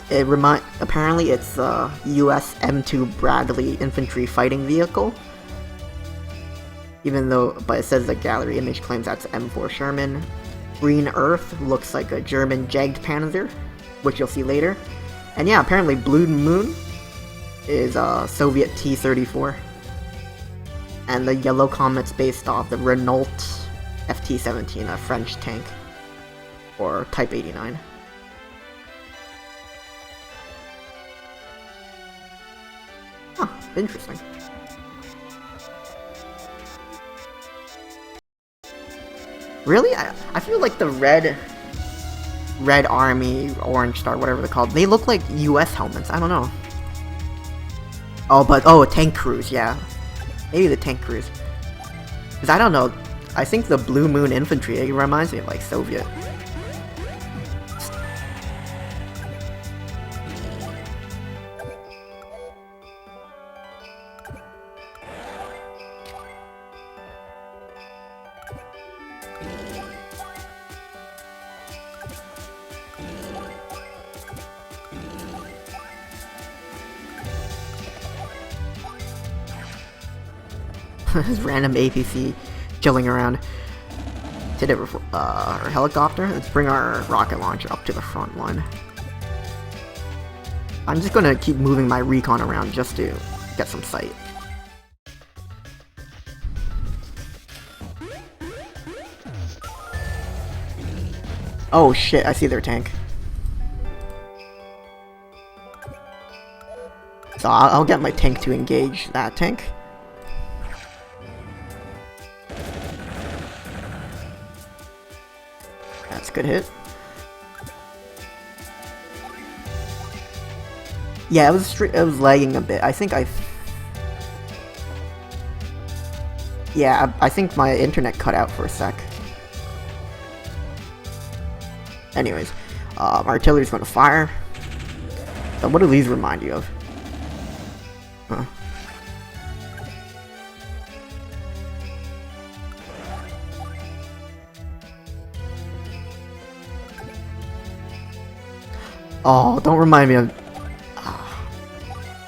apparently it's U.S. M2 Bradley infantry fighting vehicle. But it says the gallery image claims that's M4 Sherman. Green Earth looks like a German Jagdpanzer, which you'll see later. And yeah, apparently Blue Moon is a Soviet T-34. And the yellow comet's based off the Renault FT-17, a French tank, or Type 89. Huh, interesting. Really? I feel like the Red Army, Orange Star, whatever they're called, they look like US helmets, I don't know. Oh, tank crews, yeah. Maybe the tank crews. Because I don't know, I think the Blue Moon infantry, it reminds me of like Soviet. This random APC chilling around. Hit it with our helicopter. Let's bring our rocket launcher up to the front line. I'm just gonna keep moving my recon around just to get some sight. Oh shit, I see their tank. So I'll get my tank to engage that tank. That's a good hit. Yeah, it was lagging a bit. I think yeah, I think my internet cut out for a sec. Anyways, Artillery's gonna fire. So what do these remind you of? Huh. Oh, don't remind me of...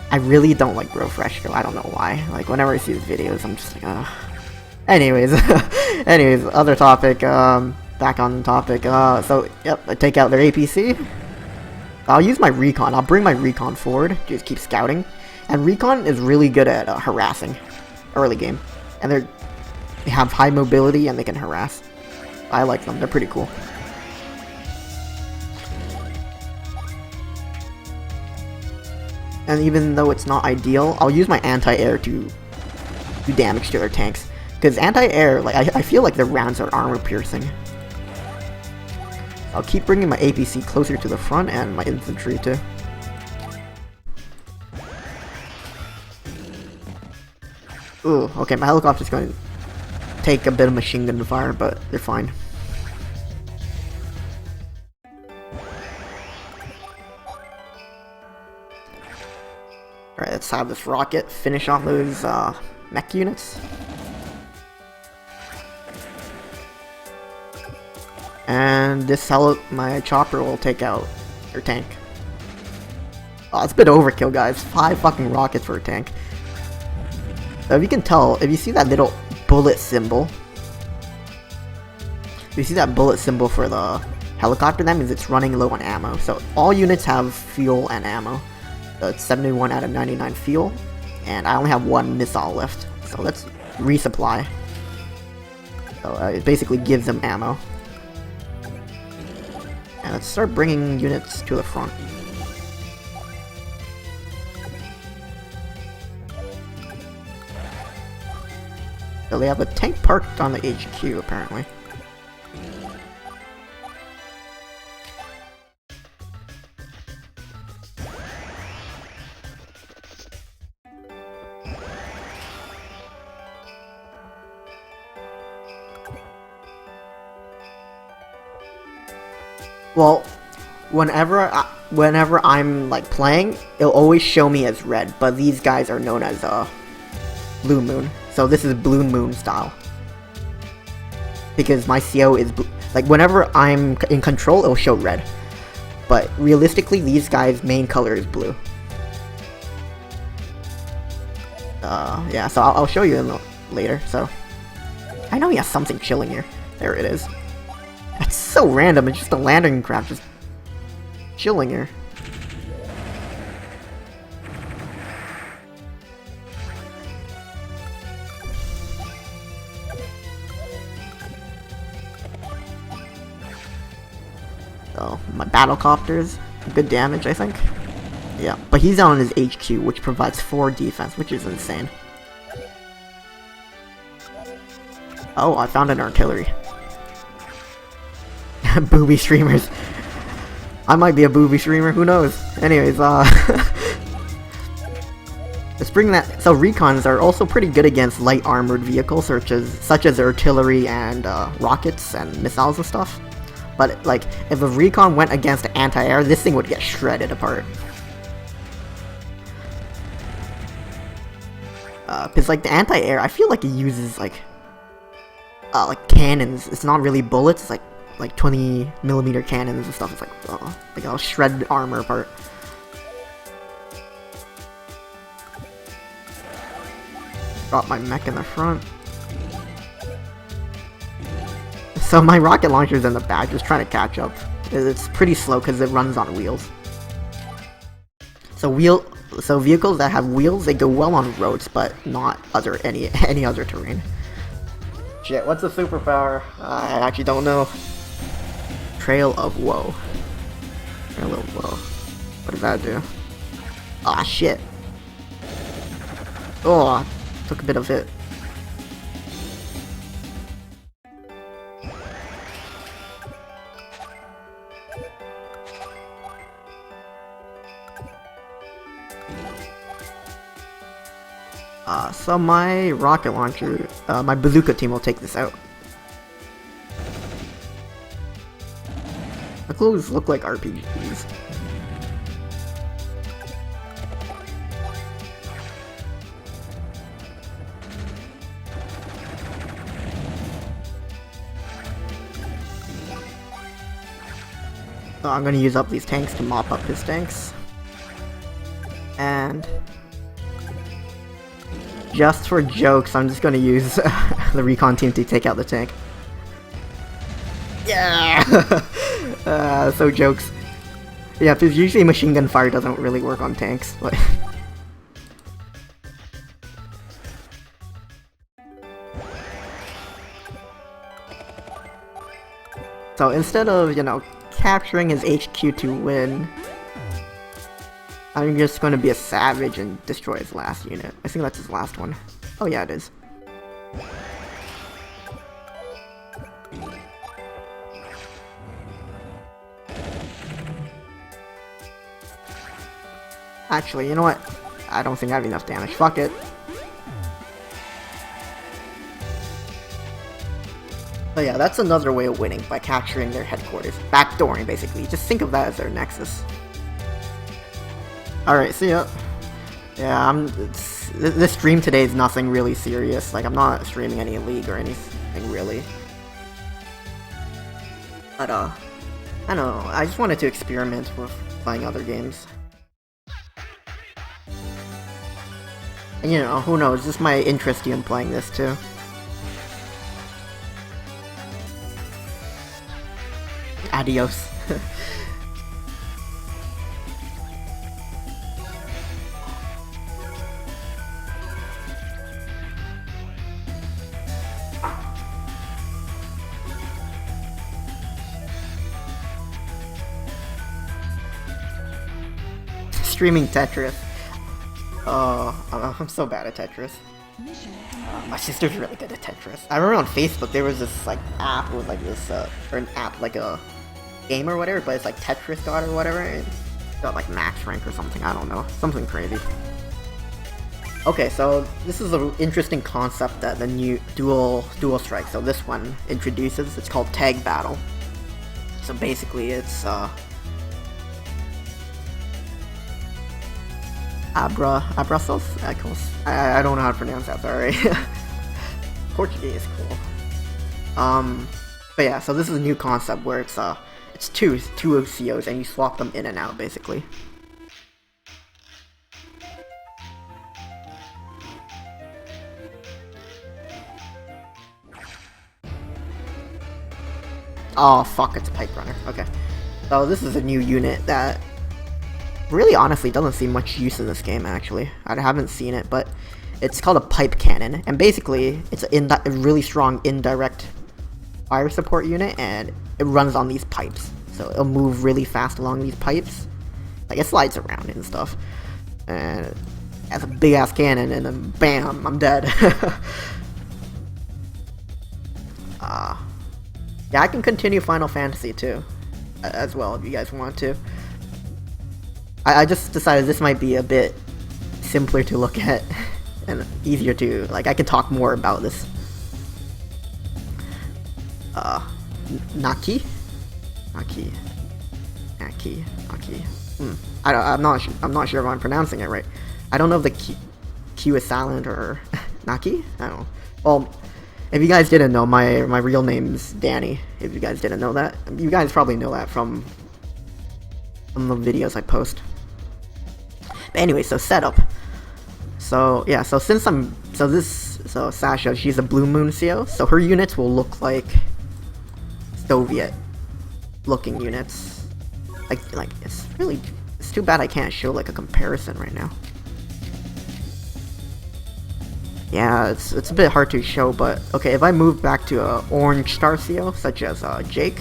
I really don't like Grow Fresh though, I don't know why. Like, whenever I see these videos, I'm just like, Anyways, other topic, back on the topic, so, yep, I take out their APC. I'll use my Recon, I'll bring my Recon forward, just keep scouting. And Recon is really good at harassing, early game. And they have high mobility and they can harass. I like them, they're pretty cool. And even though it's not ideal, I'll use my anti-air to do damage to their tanks. Because anti-air, like I feel like their rounds are armor piercing. I'll keep bringing my APC closer to the front and my infantry too. Ooh, okay, my helicopter's going to take a bit of machine gun fire, but they're fine. Alright, let's have this rocket finish off those mech units. And this my chopper will take out their tank. Oh, it's a bit overkill, guys. 5 fucking rockets for a tank. So if you can tell, if you see that little bullet symbol, if you see that bullet symbol for the helicopter, that means it's running low on ammo. So all units have fuel and ammo. So it's 71 out of 99 fuel, and I only have 1 missile left. So let's resupply. So it basically gives them ammo. And let's start bringing units to the front. So they have a tank parked on the HQ apparently. Well, whenever I'm like playing, it'll always show me as red, but these guys are known as Blue Moon. So this is Blue Moon style. Because my CO is like whenever I'm in control, it'll show red. But realistically, these guys' main color is blue. Yeah, so I'll show you later. So I know he has something chilling here. There it is. It's so random, it's just a landing craft just chilling here. So, my battlecopters, good damage I think. Yeah, but he's on his HQ, which provides 4 defense, which is insane. Oh, I found an artillery. Booby streamers. I might be a booby streamer, who knows? Anyways, let's bring that. So recons are also pretty good against light armored vehicles, such as artillery and rockets and missiles and stuff. But like, if a recon went against anti-air, this thing would get shredded apart. Cause like the anti-air, I feel like it uses like cannons. It's not really bullets. It's like 20mm cannons and stuff. It's like I'll shred armor apart. Drop my mech in the front. So my rocket launcher's in the back, just trying to catch up. It's pretty slow because it runs on wheels. So vehicles that have wheels, they go well on roads, but not any other terrain. Shit, what's a superpower? I actually don't know. Trail of Woe. Trail of Woe. What does that do? Ah, shit. Oh, took a bit of hit. So my rocket launcher, my bazooka team will take this out. those look like RPGs. So I'm gonna use up these tanks to mop up his tanks. And just for jokes, I'm just gonna use the recon team to take out the tank. Yeah! So jokes. Yeah, because usually machine gun fire doesn't really work on tanks, but... So instead of, you know, capturing his HQ to win, I'm just gonna be a savage and destroy his last unit. I think that's his last one. Oh yeah, it is. Actually, you know what? I don't think I have enough damage. Fuck it. But yeah, that's another way of winning, by capturing their headquarters. Backdooring, basically. Just think of that as their nexus. Alright, see ya. Yeah, this stream today is nothing really serious. Like, I'm not streaming any League or anything, really. But, I don't know. I just wanted to experiment with playing other games. And, you know, who knows, this might interest you in playing this, too. Adios. Streaming Tetris. I'm so bad at Tetris. Mission My sister's really good at Tetris. I remember on Facebook there was this like app with like this or an app like a game or whatever, but it's like Tetris God or whatever, and it's got like max rank or something. I don't know, something crazy. Okay, so this is an interesting concept that the new dual strike. So this one introduces. It's called tag battle. So basically, it's abraços? I don't know how to pronounce that, sorry. Portuguese is cool. But yeah, so this is a new concept where it's two OCOs and you swap them in and out, basically. Oh fuck, it's a pipe runner. Okay. So this is a new unit that really honestly doesn't see much use in this game, actually. I haven't seen it, but it's called a pipe cannon, and basically it's a really strong indirect fire support unit, and it runs on these pipes. So it'll move really fast along these pipes. Like, it slides around and stuff. And it has a big ass cannon, and then bam, I'm dead. Yeah, I can continue Final Fantasy too, as well, if you guys want to. I just decided this might be a bit simpler to look at and easier to, like, I can talk more about this. Naki. I'm not sure if I'm pronouncing it right. I don't know if the Q is silent or Naki. I don't know. Well, if you guys didn't know, my real name's Danny. If you guys didn't know that, you guys probably know that from the videos I post. But anyway, so setup. So yeah, so Sasha, she's a Blue Moon CO, so her units will look like Soviet-looking units. Like it's too bad I can't show like a comparison right now. Yeah, it's a bit hard to show, but okay, if I move back to a orange star CO, such as Jake,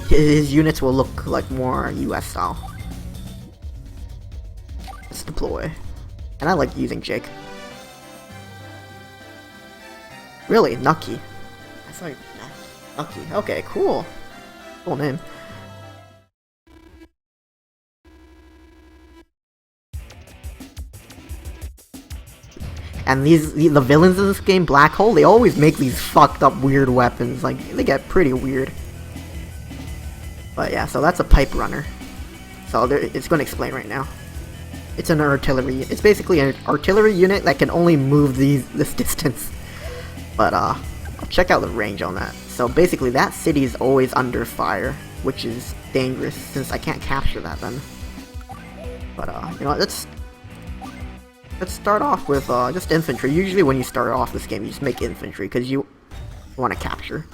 his units will look like more US style. Let's deploy. And I like using Jake. Really? Nucky. I saw you. Nucky. Okay, cool. Cool name. And the villains in this game, Black Hole, they always make these fucked up weird weapons. Like, they get pretty weird. But yeah, so that's a pipe runner. So it's going to explain right now. It's an artillery. It's basically an artillery unit that can only move this distance. But I'll check out the range on that. So basically, that city is always under fire, which is dangerous since I can't capture that then. But you know, let's start off with just infantry. Usually when you start off this game, you just make infantry because you want to capture.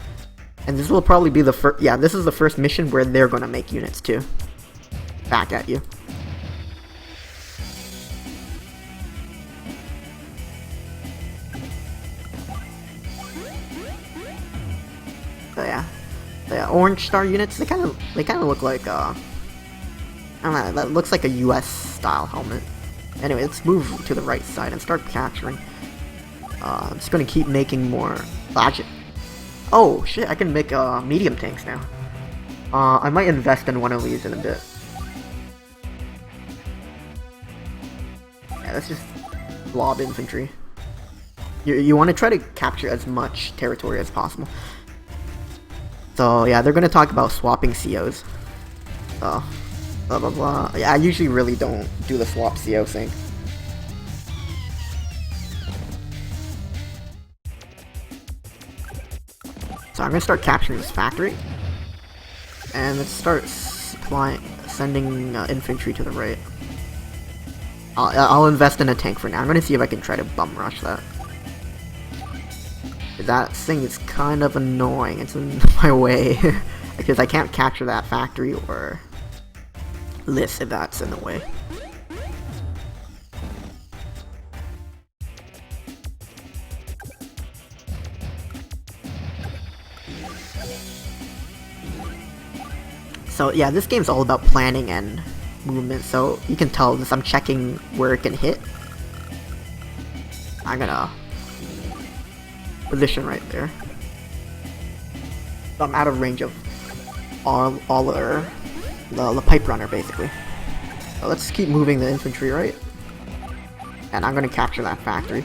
And this will probably be the first. Yeah, this is the first mission where they're gonna make units too. Back at you. So yeah, orange star units. They kind of look like I don't know. That looks like a U.S. style helmet. Anyway, let's move to the right side and start capturing. I'm just gonna keep making more. Oh shit! I can make medium tanks now. I might invest in one of these in a bit. Yeah, that's just blob infantry. You want to try to capture as much territory as possible. So yeah, they're gonna talk about swapping COs. Blah blah blah. Yeah, I usually really don't do the swap CO thing. So I'm gonna start capturing this factory, and let's start sending infantry to the right. I'll invest in a tank for now. I'm gonna see if I can try to bum rush that. That thing is kind of annoying. It's in my way because I can't capture that factory or this if that's in the way. So yeah, this game's all about planning and movement, so you can tell this. I'm checking where it can hit. I'm gonna position right there. So I'm out of range of all the pipe runner basically. So let's keep moving the infantry right, and I'm gonna capture that factory.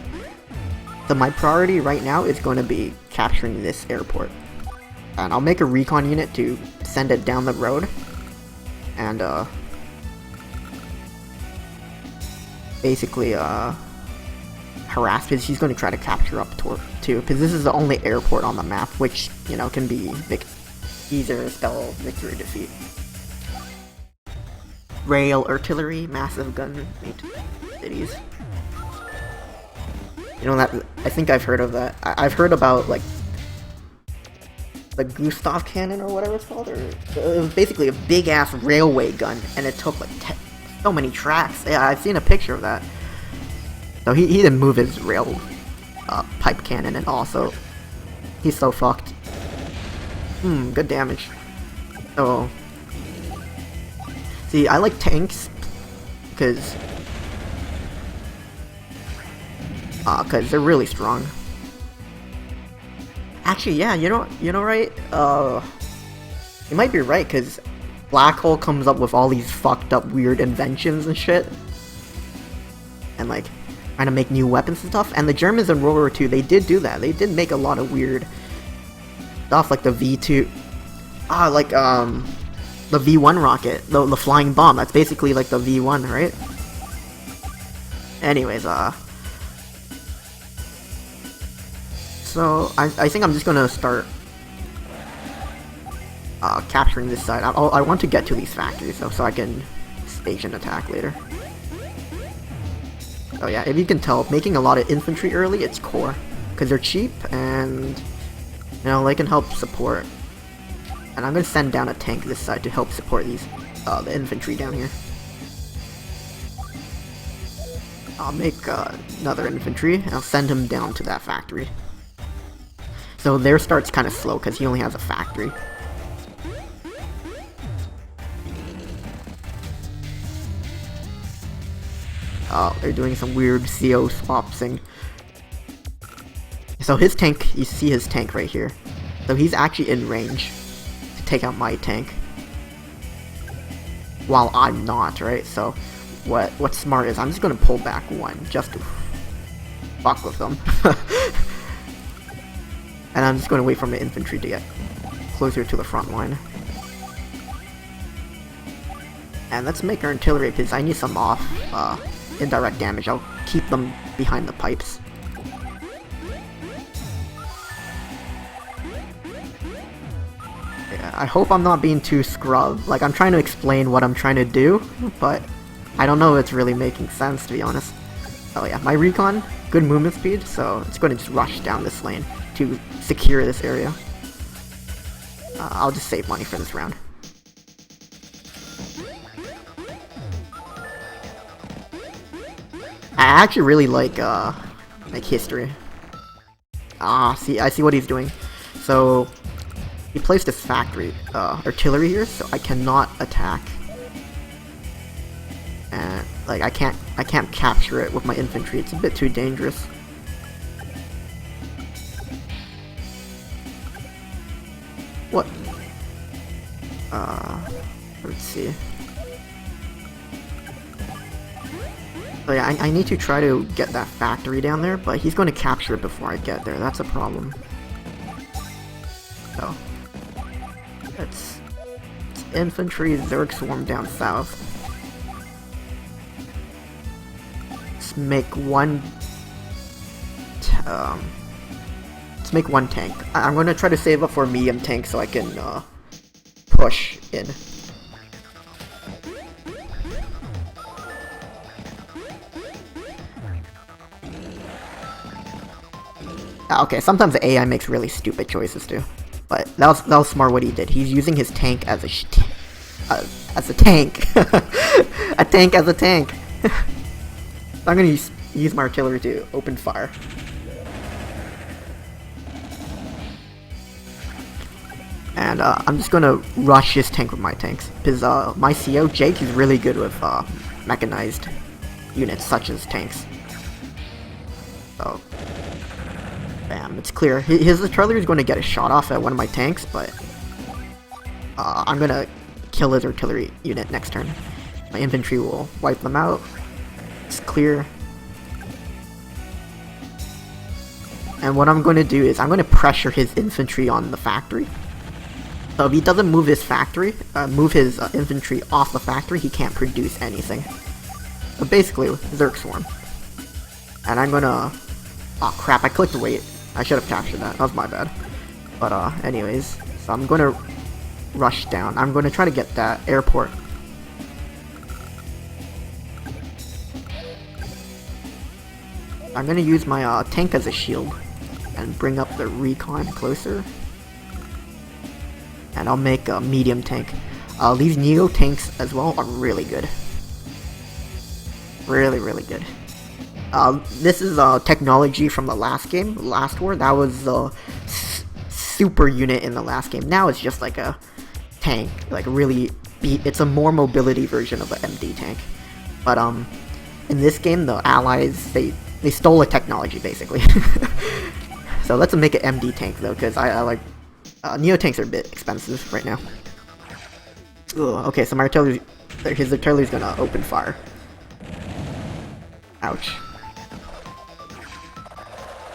So my priority right now is going to be capturing this airport, and I'll make a recon unit to send it down the road, and basically harass, because he's going to try to capture up too, because this is the only airport on the map, which, you know, can be easier to spell victory defeat. Rail artillery, massive gun cities. You know, that I think I've heard of that. I've heard about like the Gustav cannon or whatever it's called, or it was basically a big ass railway gun, and it took like so many tracks. Yeah, I've seen a picture of that. So he didn't move his rail pipe cannon, and also he's so fucked. Good damage. So see, I like tanks because they're really strong. Actually, yeah, you know, right? You might be right, because Black Hole comes up with all these fucked up weird inventions and shit, and like trying to make new weapons and stuff. And the Germans in World War II, they did do that. They did make a lot of weird stuff, like the V2, like the V1 rocket, the flying bomb. That's basically like the V1, right? Anyways, so I think I'm just gonna start capturing this side. I want to get to these factories so I can stage an attack later. Oh yeah, if you can tell, making a lot of infantry early, it's core, because they're cheap and, you know, they can help support. And I'm gonna send down a tank this side to help support these the infantry down here. I'll make another infantry, and I'll send him down to that factory. So their start's kind of slow because he only has a factory. Oh, they're doing some weird CO swap thing. So his tank, you see his tank right here. So he's actually in range to take out my tank, while I'm not, right? So what's smart is I'm just gonna pull back one, just to... fuck with them. And I'm just going to wait for my infantry to get closer to the front line. And let's make our artillery, because I need some off indirect damage. I'll keep them behind the pipes. Yeah, I hope I'm not being too scrub. Like, I'm trying to explain what I'm trying to do, but I don't know if it's really making sense, to be honest. Oh yeah, my recon, good movement speed, so it's going to just rush down this lane to secure this area. I'll just save money for this round. I actually really like history. See, I see what he's doing. So he placed his factory artillery here, so I cannot attack. And like I can't capture it with my infantry. It's a bit too dangerous. What? Let's see. So yeah, I need to try to get that factory down there, but he's going to capture it before I get there. That's a problem. So, it's infantry Zerg swarm down south. Let's make one. Let's make one tank. I'm going to try to save up for a medium tank so I can push in. Okay, sometimes the AI makes really stupid choices too, but that was smart what he did. He's using his tank as a tank, a tank as a tank. I'm gonna use my artillery to open fire. And I'm just gonna rush his tank with my tanks, because my CO Jake is really good with mechanized units such as tanks. So. Bam, it's clear. His artillery is going to get a shot off at one of my tanks, but I'm going to kill his artillery unit next turn. My infantry will wipe them out. It's clear. And what I'm going to do is I'm going to pressure his infantry on the factory. So if he doesn't move his factory, move his infantry off the factory, he can't produce anything. So basically, Zerg Swarm. And I'm going to... Oh crap, I clicked wait. I should have captured that. That was my bad. But anyways, so I'm gonna rush down. I'm gonna try to get that airport. I'm gonna use my tank as a shield and bring up the recon closer. And I'll make a medium tank. These Neo tanks as well are really good. Really, really good. This is technology from the last game, last war. That was the super unit in the last game. Now it's just like a tank, like really it's a more mobility version of the MD tank. But in this game, the allies they stole the technology basically. So let's make an MD tank though, because I like Neo tanks are a bit expensive right now. Ugh, okay, so my artillery, his artillery's gonna open fire. Ouch.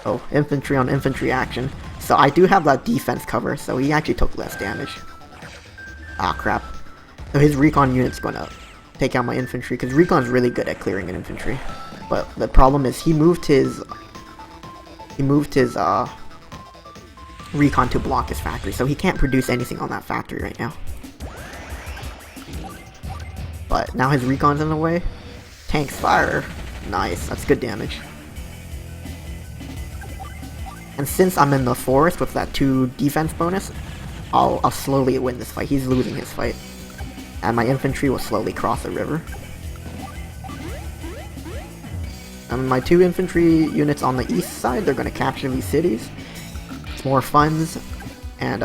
Oh, infantry on infantry action. So I do have that defense cover, so he actually took less damage. Ah, crap. So his recon unit's gonna take out my infantry, because recon's really good at clearing an infantry. But the problem is he moved his recon to block his factory, so he can't produce anything on that factory right now. But now his recon's in the way. Tanks fire. Nice, that's good damage. And since I'm in the forest with that 2 defense bonus, I'll slowly win this fight. He's losing his fight. And my infantry will slowly cross the river. And my 2 infantry units on the east side, they're going to capture these cities. It's more funds. And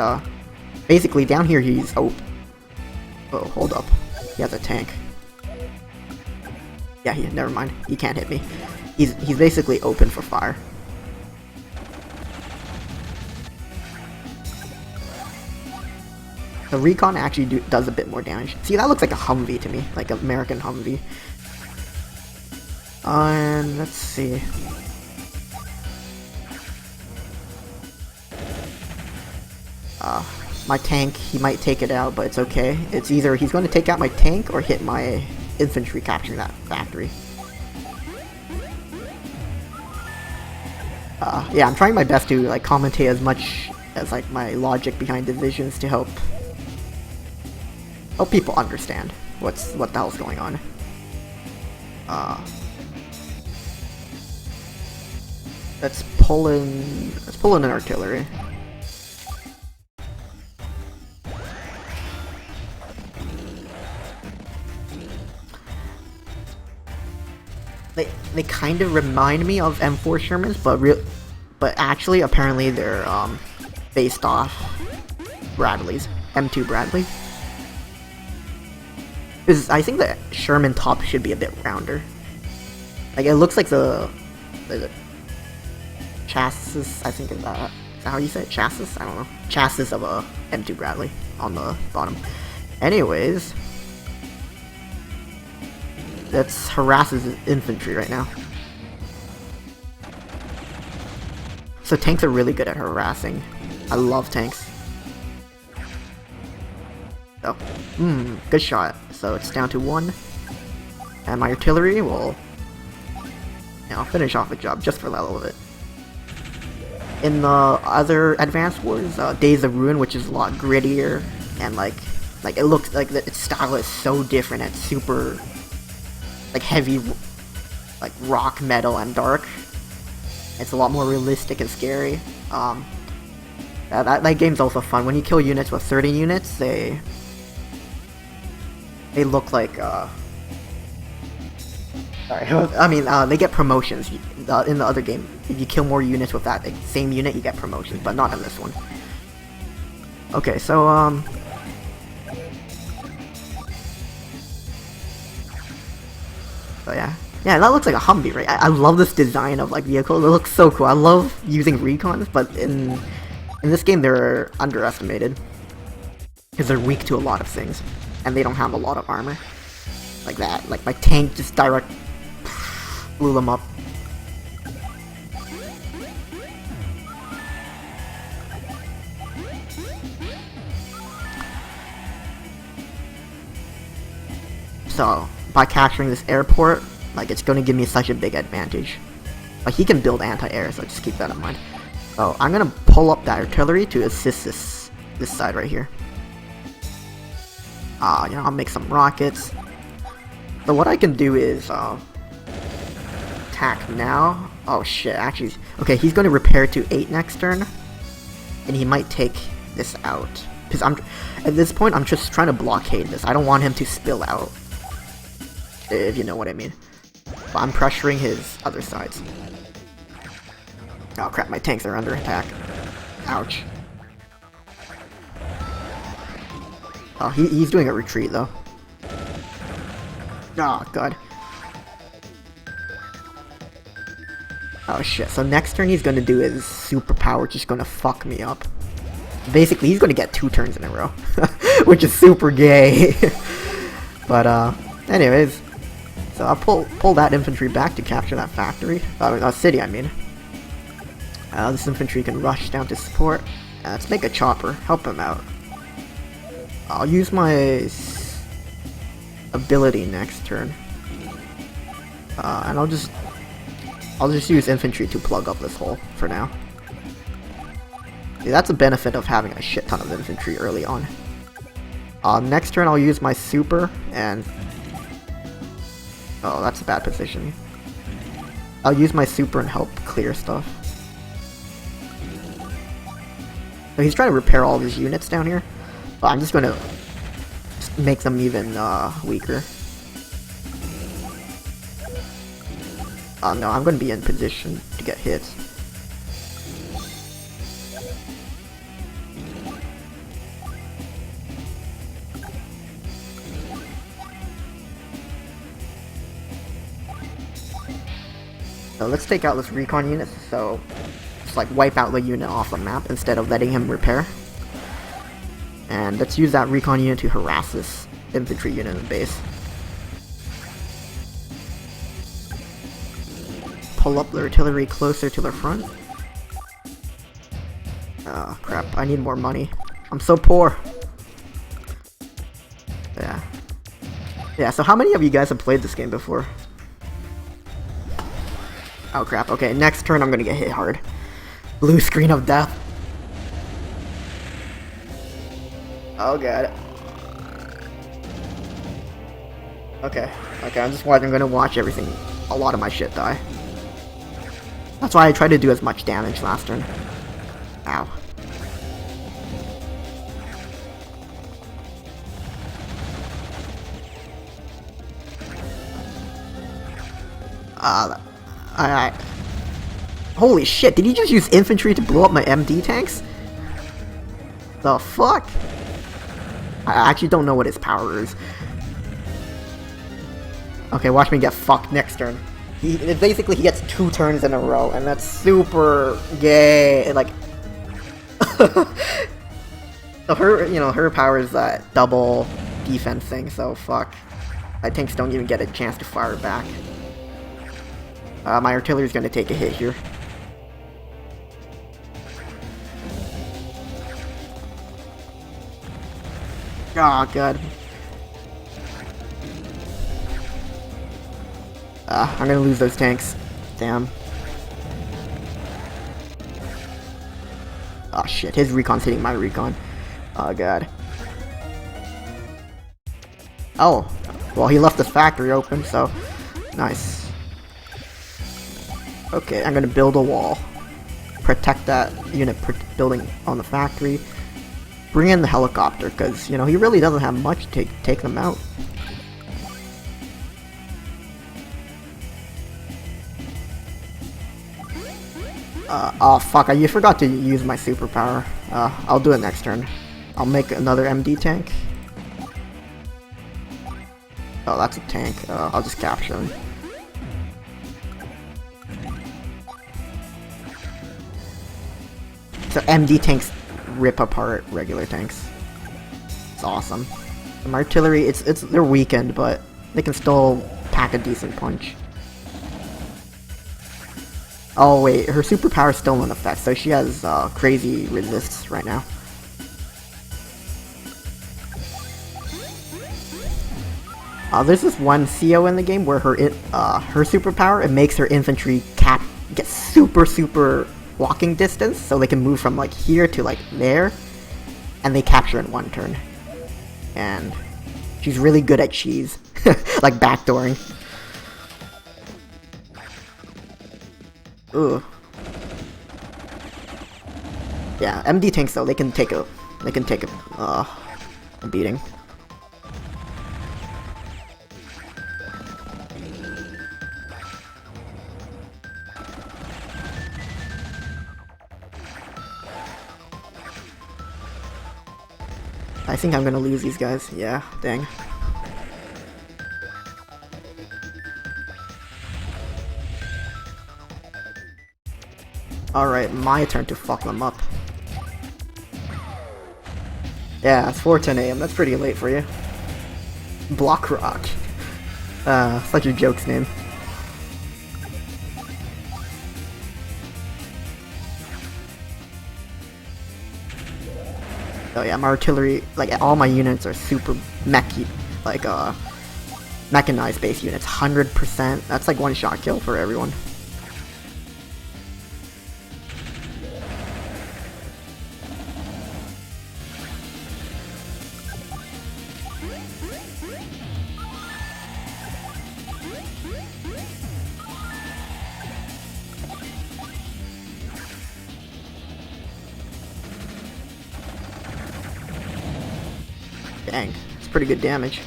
basically down here he's... Oh, hold up. He has a tank. Yeah, never mind. He can't hit me. He's basically open for fire. The recon actually does a bit more damage. See, that looks like a Humvee to me, like an American Humvee. And let's see. My tank, he might take it out, but it's okay. It's either he's going to take out my tank or hit my infantry capturing that factory. Yeah, I'm trying my best to like commentate as much as like my logic behind divisions to help people understand what the hell's going on. Let's pull in an artillery. They kind of remind me of M4 Shermans, but actually apparently they're based off Bradleys, M2 Bradley. Because I think the Sherman top should be a bit rounder. Like it looks like the chassis, I think is that how you say it? Chassis? I don't know. Chassis of a M2 Bradley on the bottom. Anyways, let's harass his infantry right now. So tanks are really good at harassing. I love tanks. Oh, good shot. So it's down to 1. And my artillery will, I'll finish off the job just for the hell of it. In the other Advanced Wars, Days of Ruin, which is a lot grittier, and like it looks like its style is so different and super like heavy, like rock, metal, and dark. It's a lot more realistic and scary. That game's also fun. When you kill units with 30 units, they look like sorry, I mean they get promotions. In the other game, if you kill more units with that same unit, you get promotions, but not in this one. Okay, so yeah, that looks like a Humvee, right? I love this design of like vehicle. It looks so cool. I love using recons, but in this game they're underestimated because they're weak to a lot of things, and they don't have a lot of armor like that. Like my tank just direct blew them up. So by capturing this airport, like it's going to give me such a big advantage. Like he can build anti-air, so just keep that in mind. So I'm gonna pull up that artillery to assist this side right here. I'll make some rockets. So what I can do is attack now. Oh shit, actually, okay, he's gonna repair to 8 next turn, and he might take this out. Because at this point I'm just trying to blockade this. I don't want him to spill out, if you know what I mean. But I'm pressuring his other sides. Oh crap, my tanks are under attack. Ouch. Oh, he's doing a retreat though. Oh god. Oh shit, so next turn he's gonna do his superpower, which is gonna fuck me up. Basically, he's gonna get 2 turns in a row. Which is super gay. But anyways. So I'll pull that infantry back to capture that factory. City, I mean. This infantry can rush down to support. Let's make a chopper. Help him out. I'll use my ability next turn. And I'll just use infantry to plug up this hole for now. See, that's a benefit of having a shit ton of infantry early on. Next turn I'll use my super and... Oh, that's a bad position. I'll use my super and help clear stuff. So he's trying to repair all these units down here. But I'm just gonna make them even weaker. No, I'm gonna be in position to get hit. So let's take out this recon unit, so just like wipe out the unit off the map instead of letting him repair. And let's use that recon unit to harass this infantry unit in the base. Pull up the artillery closer to the front. Oh crap, I need more money. I'm so poor. Yeah. Yeah, so how many of you guys have played this game before? Oh crap, okay, next turn I'm gonna get hit hard. Blue screen of death. Oh god. Okay, I'm gonna watch everything, a lot of my shit die. That's why I tried to do as much damage last turn. Ow. Holy shit, did he just use infantry to blow up my MD tanks? The fuck? I actually don't know what his power is. Okay, watch me get fucked next turn. Basically, he gets 2 turns in a row, and that's super gay. Like, so her power is that double defense thing. So fuck, my tanks don't even get a chance to fire back. My artillery is gonna take a hit here. Oh god. I'm gonna lose those tanks. Damn. Oh shit, his recon's hitting my recon. Oh god. Oh, well he left the factory open, so nice. Okay, I'm gonna build a wall. Protect that unit building on the factory. Bring in the helicopter, because, you know, he really doesn't have much to take them out. Oh fuck, I forgot to use my superpower. I'll do it next turn. I'll make another MD tank. Oh, that's a tank. I'll just capture him. So MD tanks rip apart regular tanks. It's awesome. And my artillery, they're weakened, but they can still pack a decent punch. Oh wait, her superpower is still in effect, so she has crazy resists right now. There's this one CO in the game where her superpower, it makes her infantry get super walking distance, so they can move from like here to like there, and they capture in 1 turn. And she's really good at cheese, like backdooring. Ooh. Yeah, MD tanks though, they can take a beating. I think I'm gonna lose these guys. Yeah, dang. Alright, my turn to fuck them up. Yeah, it's 4:10 AM. That's pretty late for you. Block Rock. Such a joke's name. Oh yeah, my artillery, like all my units are super mechy, like mechanized base units, 100%. That's like 1-shot kill for everyone. Dang, it's pretty good damage.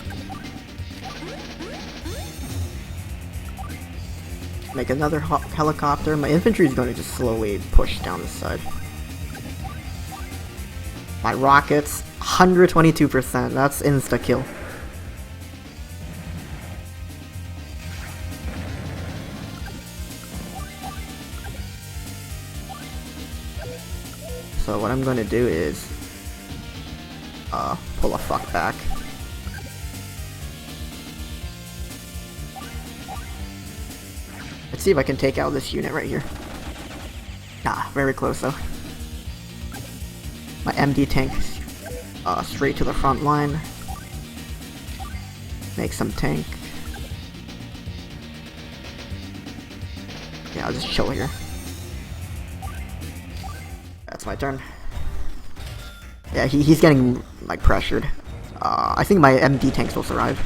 Make another helicopter. My infantry is going to just slowly push down the side. My rockets, 122%. That's insta-kill. So what I'm going to do is pull a fuck back. Let's see if I can take out this unit right here. Ah, very close though. My MD tank straight to the front line. Make some tank. Yeah, I'll just chill here. That's my turn. Yeah, he's getting, like, pressured. I think my MD tanks will survive.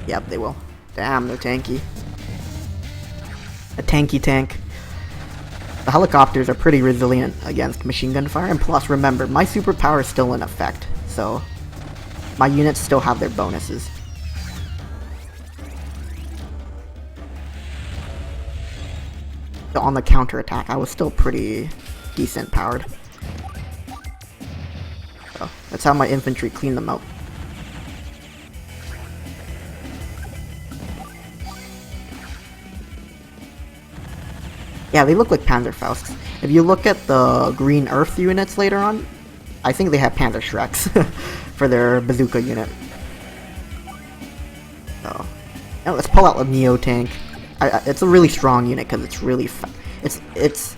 Yep, they will. Damn, they're tanky. A tanky tank. The helicopters are pretty resilient against machine gun fire, and plus, remember, my superpower is still in effect, so my units still have their bonuses. So on the counterattack, I was still pretty decent powered. So that's how my infantry cleaned them out. Yeah, they look like Panzerfausts. If you look at the green Earth units later on, I think they have Panzer Shreks for their bazooka unit. So, now let's pull out the Neo tank. It's a really strong unit because it's really if it's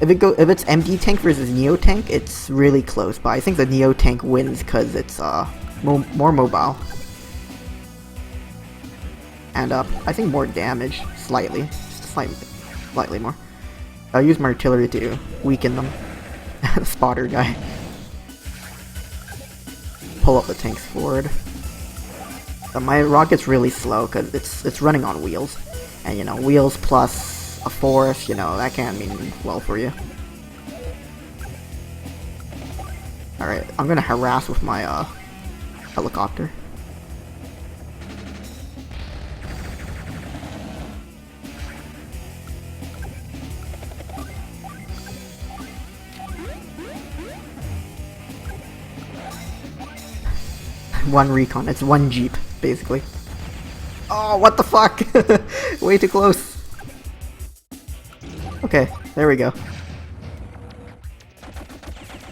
MD tank versus Neo tank, it's really close. But I think the Neo tank wins because it's more mobile and I think more damage, slightly more. I'll use my artillery to weaken them. The spotter guy. Pull up the tanks forward. My rocket's really slow because it's running on wheels, and you know, wheels plus a force, you know, that can't mean well for you. All right, I'm gonna harass with my helicopter. One recon, it's one jeep, basically. Oh, what the fuck? Way too close. Okay, there we go.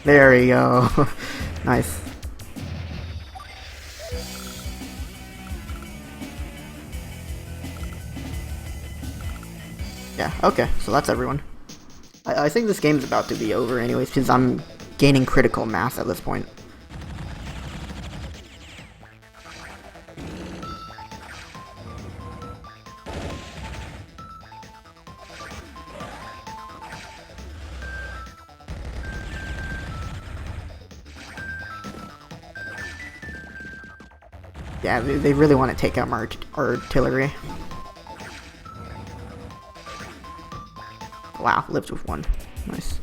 There we go. Nice. Yeah, okay, so that's everyone. I think this game's about to be over anyways, because I'm gaining critical mass at this point. Yeah, they really want to take out my artillery. Wow, lived with one. Nice.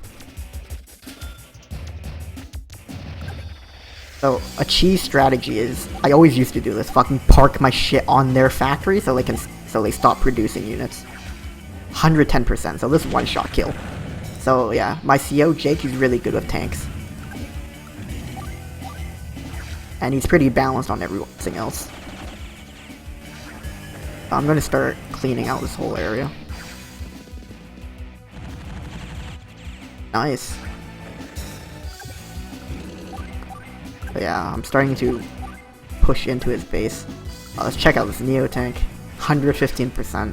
So, a cheese strategy is, I always used to do this, fucking park my shit on their factory so they stop producing units. 110%, so this is one-shot kill. So yeah, my CO, Jake, he's really good with tanks. And he's pretty balanced on everything else. I'm gonna start cleaning out this whole area. Nice. But yeah, I'm starting to push into his base. Let's check out this Neo tank. 115%.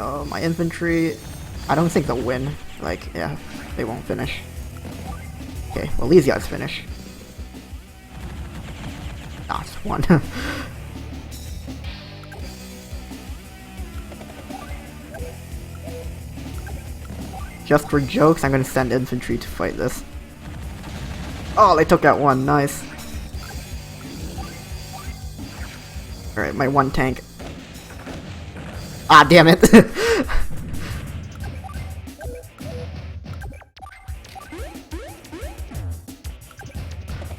Oh, my infantry, I don't think they'll win. Like, yeah, they won't finish. Okay, well these guys finish. Ah, it's one. Just for jokes, I'm gonna send infantry to fight this. Oh, they took out one, nice. Alright, my one tank. Ah, damn it!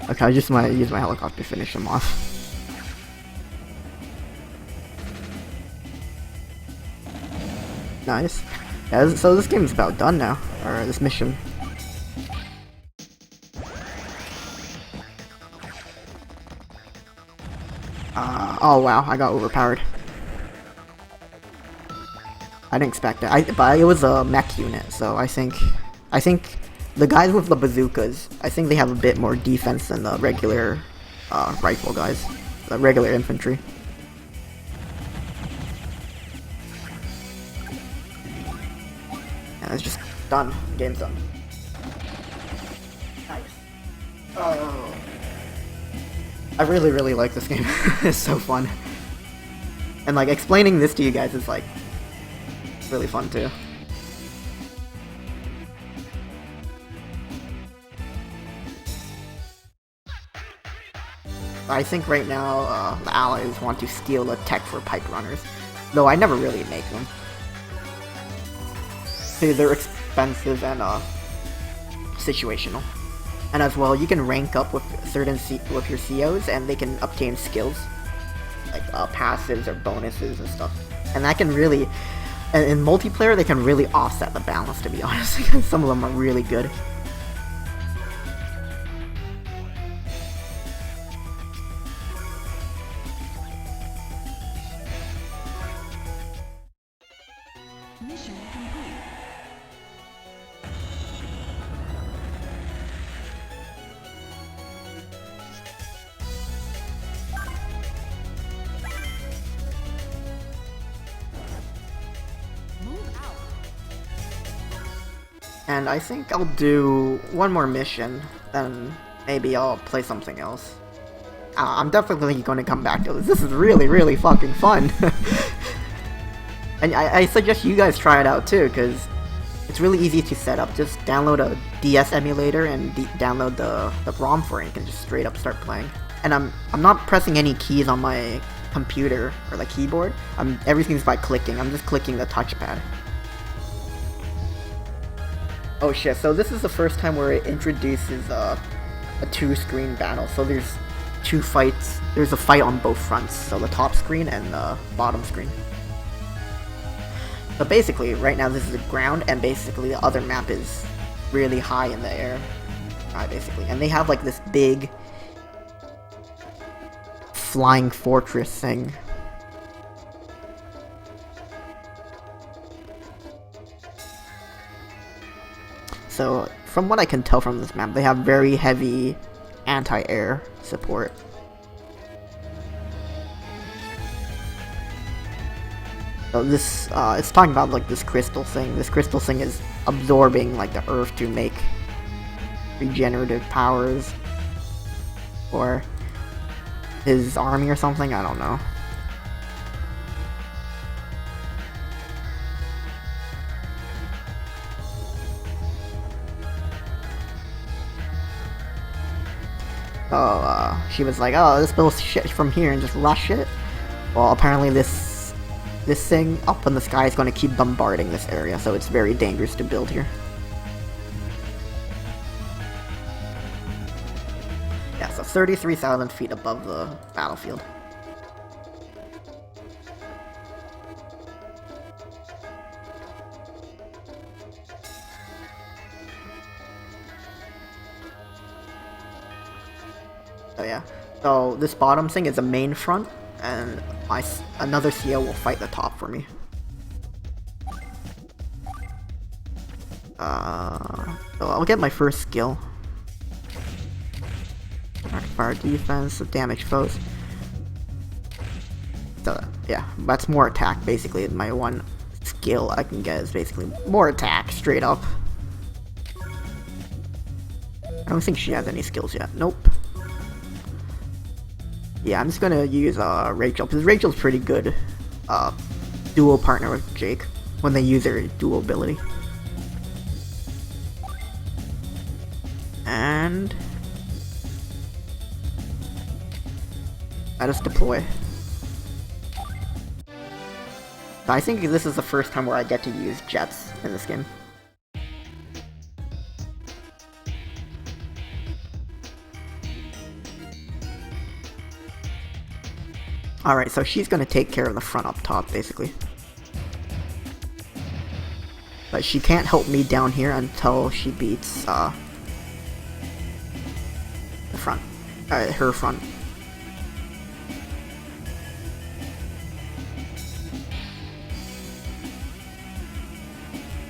Okay, I just might use my helicopter to finish him off. Nice. Yeah, so this game's about done now, or this mission. Oh wow, I got overpowered. I didn't expect it. But it was a mech unit, so I think the guys with the bazookas, I think they have a bit more defense than the regular rifle guys, the regular infantry. And it's just done. Game's done. Nice. Oh. I really like this game. It's so fun. And like explaining this to you guys is like really fun too. I think right now the allies want to steal the tech for pipe runners, though I never really make them. They're expensive and situational. And as well, you can rank up with certain with your COs, and they can obtain skills like passives or bonuses and stuff. And that can really, in multiplayer, they can really offset the balance. To be honest, because some of them are really good. Mission complete. Move out. And I think I'll do one more mission, then maybe I'll play something else. I'm definitely going to come back to this. This is really fucking fun. And I suggest you guys try it out too, because it's really easy to set up. Just download a DS emulator and download the ROM for it, and you can just straight up start playing. And I'm not pressing any keys on my computer or the keyboard. Everything's by clicking. I'm just clicking the touchpad. Oh shit, so this is the first time where it introduces a two-screen battle. So there's two fights. There's a fight on both fronts, so the top screen and the bottom screen. So basically, right now this is the ground, and basically the other map is really high in the air. Basically. And they have like this big flying fortress thing. So, from what I can tell from this map, they have very heavy anti-air support. So this, it's talking about like this crystal thing. This crystal thing is absorbing like the earth to make regenerative powers. Or his army or something, I don't know. So, she was like, oh, let's build shit from here and just rush it. Well, apparently this thing up in the sky is going to keep bombarding this area, so it's very dangerous to build here. Yeah, so 33,000 feet above the battlefield. So yeah, so this bottom thing is a main front, and another CO will fight the top for me. So I'll get my first skill. Fire defense, damage foes. So yeah, that's more attack basically. My one skill I can get is basically more attack, straight up. I don't think she has any skills yet. Nope. Yeah, I'm just gonna use Rachel, because Rachel's pretty good duo partner with Jake when they use their dual ability. And let us deploy. So I think this is the first time where I get to use jets in this game. Alright, so she's gonna take care of the front up top, basically. But she can't help me down here until she beats, the front. Her front.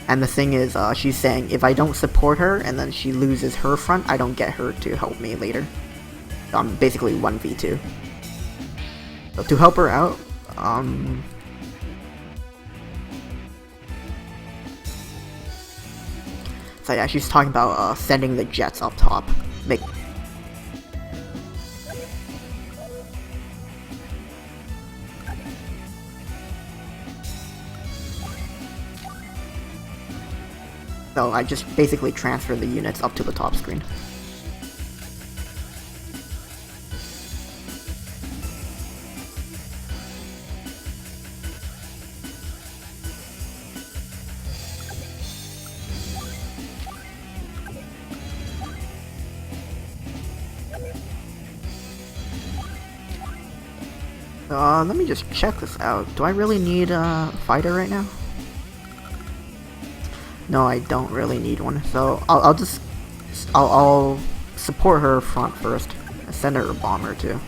And the thing is, she's saying if I don't support her and then she loses her front, I don't get her to help me later. So I'm basically 1v2. So to help her out, so yeah, she's talking about sending the jets up top. So I just basically transfer the units up to the top screen. Let me just check this out. Do I really need a fighter right now? No, I don't really need one. So I'll support her front first. And send her a bomber too.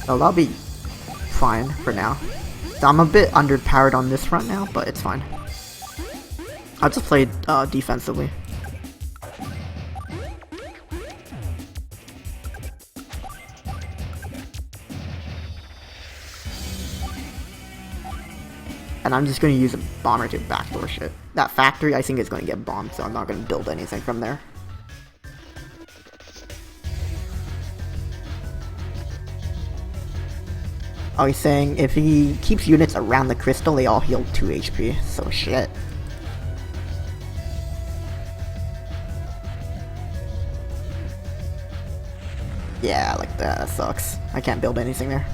So that'll be fine for now. So I'm a bit underpowered on this front now, but it's fine. I'll just play defensively. And I'm just going to use a bomber to backdoor shit. That factory I think is going to get bombed, so I'm not going to build anything from there. Oh, he's saying if he keeps units around the crystal, they all heal 2 HP, so shit. Yeah, like that sucks. I can't build anything there.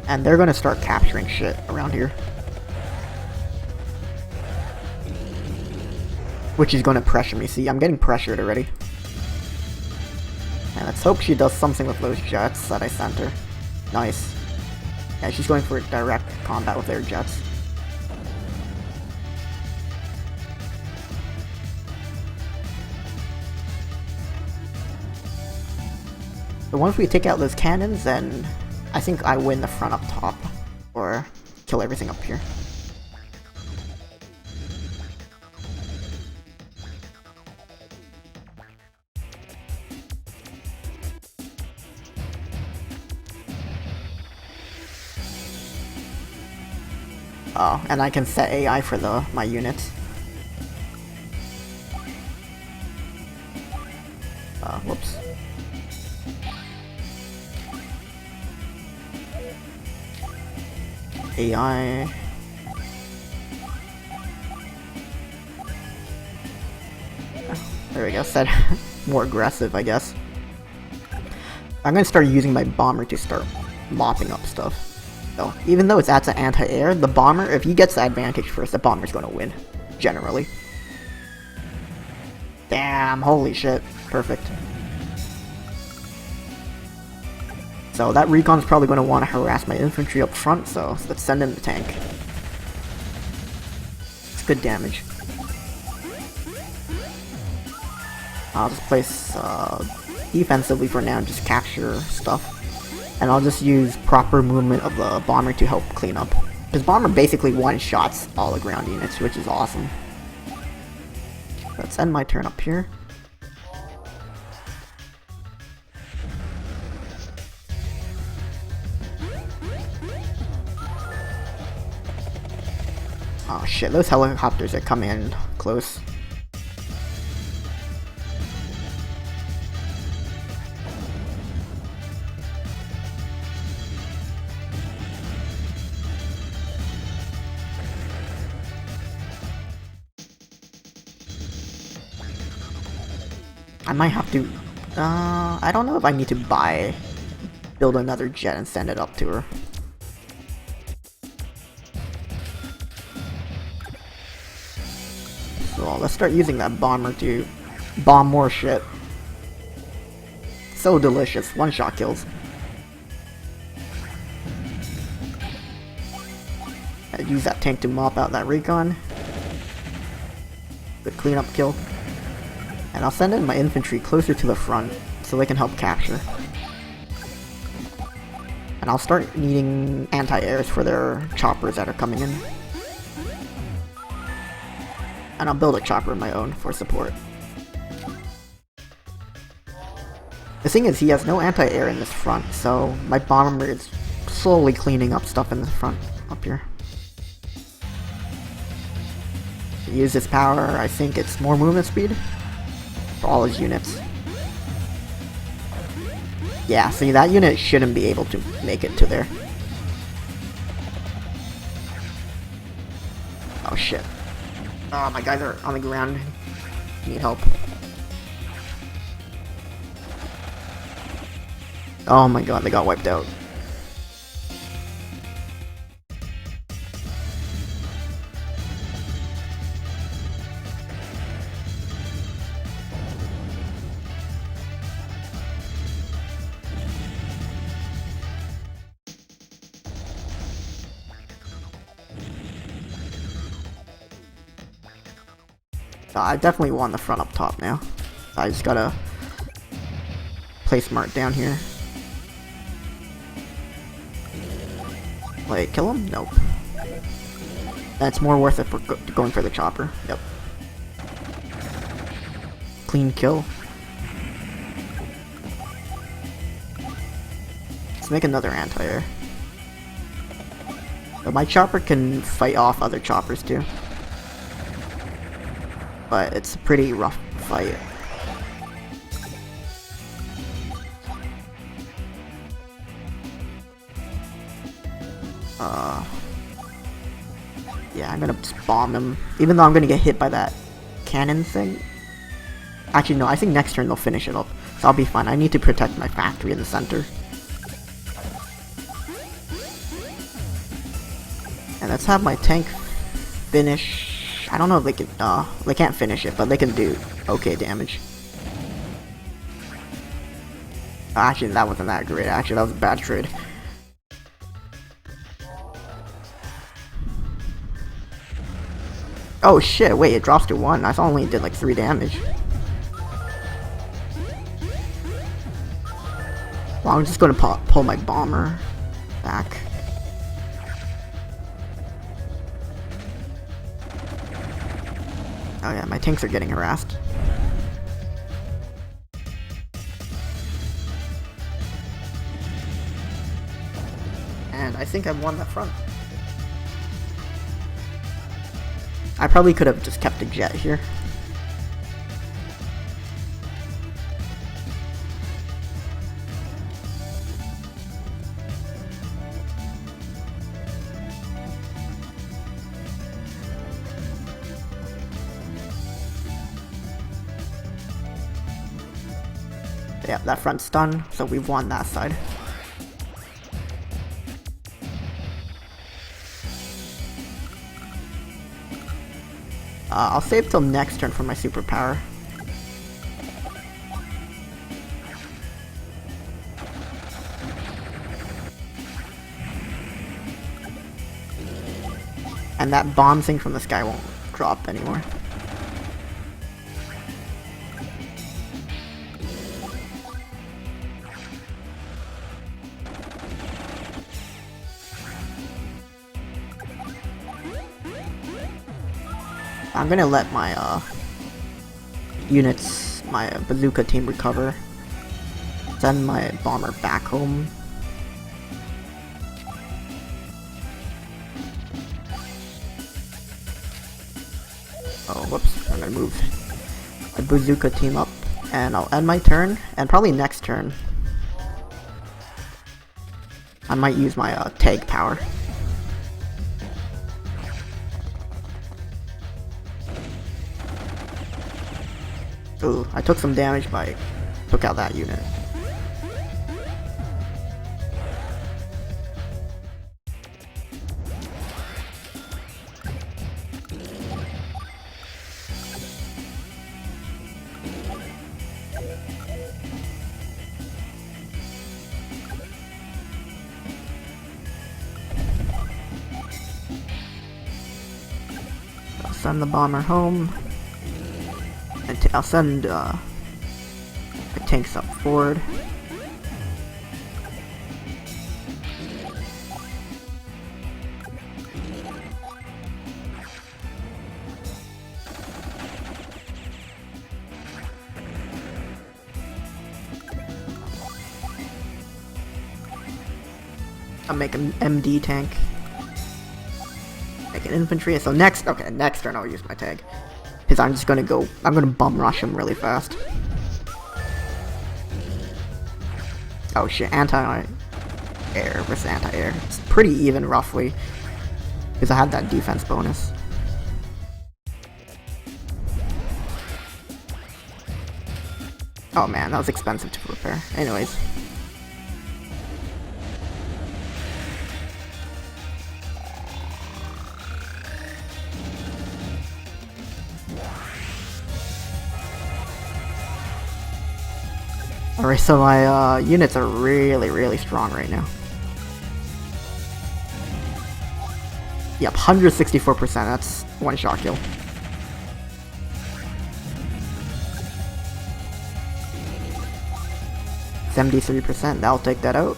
And they're gonna start capturing shit around here. Which is gonna pressure me. See, I'm getting pressured already. And let's hope she does something with those jets that I sent her. Nice. Yeah, she's going for direct combat with their jets. So once we take out those cannons, then I think I win the front up top, or kill everything up here. Oh, and I can set AI for my units. Whoops. AI. There we go, set more aggressive, I guess. I'm gonna start using my bomber to start mopping up stuff. So, even though it's at the anti-air, the bomber, if he gets the advantage first, the bomber's gonna win. Generally. Damn, holy shit. Perfect. So that recon's probably going to want to harass my infantry up front, so let's send in the tank. It's good damage. I'll just place defensively for now and just capture stuff. And I'll just use proper movement of the bomber to help clean up. Because bomber basically one-shots all the ground units, which is awesome. Let's end my turn up here. Oh shit, those helicopters are coming in close. I might have to, I don't know if I need to build another jet and send it up to her. So let's start using that bomber to bomb more shit. So delicious, one-shot kills. I'd use that tank to mop out that recon. Good cleanup kill. And I'll send in my infantry closer to the front so they can help capture. And I'll start needing anti-airs for their choppers that are coming in. And I'll build a chopper of my own for support. The thing is, he has no anti-air in this front, so my bomber is slowly cleaning up stuff in the front up here. To use this power, I think it's more movement speed for all his units. Yeah, see, that unit shouldn't be able to make it to there. Oh shit. Oh, my guys are on the ground. Need help. Oh my god, they got wiped out. I definitely want the front up top now. I just gotta play smart down here. Like, kill him? Nope. That's more worth it for going for the chopper. Yep. Clean kill. Let's make another anti-air. But my chopper can fight off other choppers too. But it's a pretty rough fight. Yeah, I'm gonna just bomb them. Even though I'm gonna get hit by that cannon thing. Actually, no, I think next turn they'll finish it up. So I'll be fine. I need to protect my factory in the center. And let's have my tank finish. I don't know if they can, they can't finish it, but they can do okay damage. Actually, that wasn't that great. Actually, that was a bad trade. Oh shit, wait, it drops to 1. I thought only it did like 3 damage. Well, I'm just gonna pull my bomber back. Oh yeah, my tanks are getting harassed. And I think I've won that front. I probably could have just kept a jet here. Yeah, that front's done, so we've won that side. I'll save till next turn for my superpower. And that bomb thing from the sky won't drop anymore. I'm gonna let my units, my bazooka team recover. Send my bomber back home. Oh, whoops, I'm gonna move my bazooka team up, and I'll end my turn, and probably next turn I might use my tag power. Ooh, I took some damage by took out that unit. I'll send the bomber home. And I'll send the tanks up forward. I'll make an MD tank. Make an infantry. So next turn I'll use my tag. Because I'm gonna bum rush him really fast. Oh shit, anti-air versus anti-air. It's pretty even roughly. Because I had that defense bonus. Oh man, that was expensive to prepare. Anyways. Alright, so my units are really strong right now. Yep, 164%, that's one shot kill. %, that'll take that out.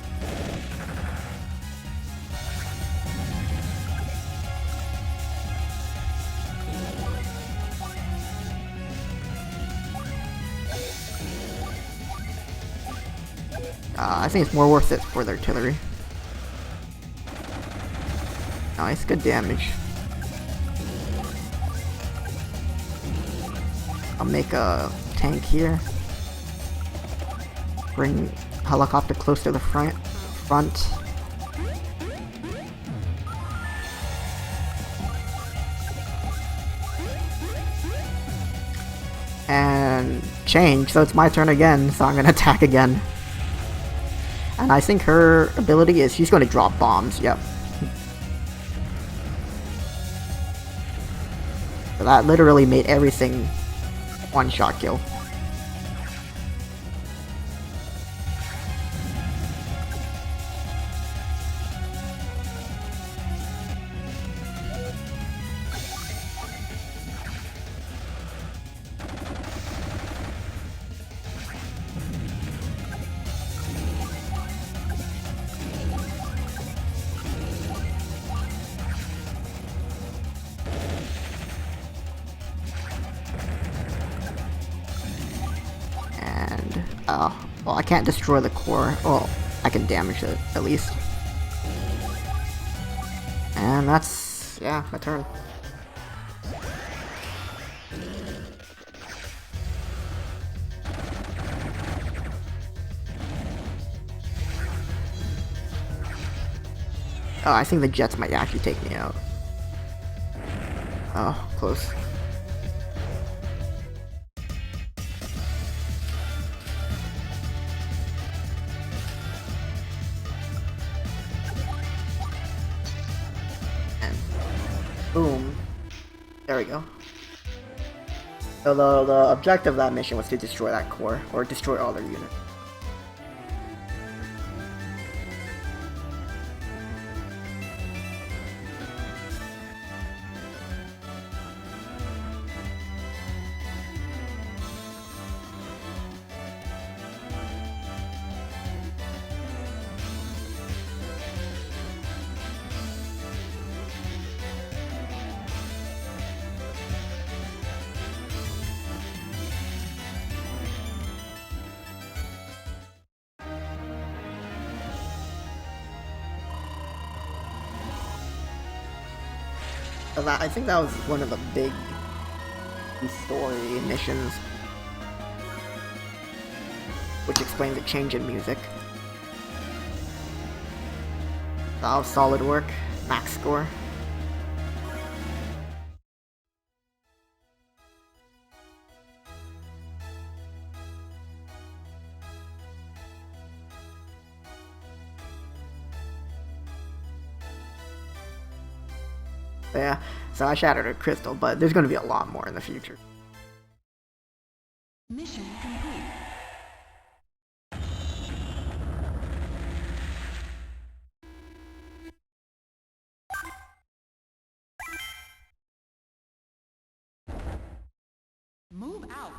I think it's more worth it for the artillery. Nice, good damage. I'll make a tank here. Bring helicopter close to the front. And change, so it's my turn again, so I'm gonna attack again. And I think her ability is she's gonna drop bombs, yep. So that literally made everything one shot kill. Well, I can't destroy the core. Well, I can damage it, at least. And that's, yeah, my turn. Oh, I think the jets might actually take me out. Oh, close. Boom. There we go. So the objective of that mission was to destroy that core, or destroy all their units. I think that was one of the big story missions, which explains the change in music. That was solid work. Max score. Yeah, so I shattered a crystal, but there's going to be a lot more in the future. Mission complete. Move out.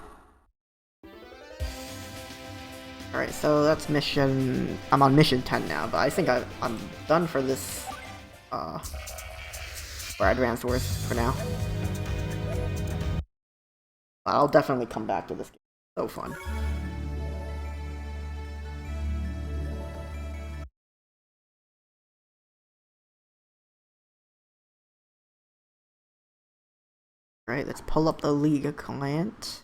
Alright, so that's mission... I'm on mission 10 now, but I think I'm done for this, for Advanced Wars for now. But I'll definitely come back to this game. So fun. Right, let's pull up the Liga client.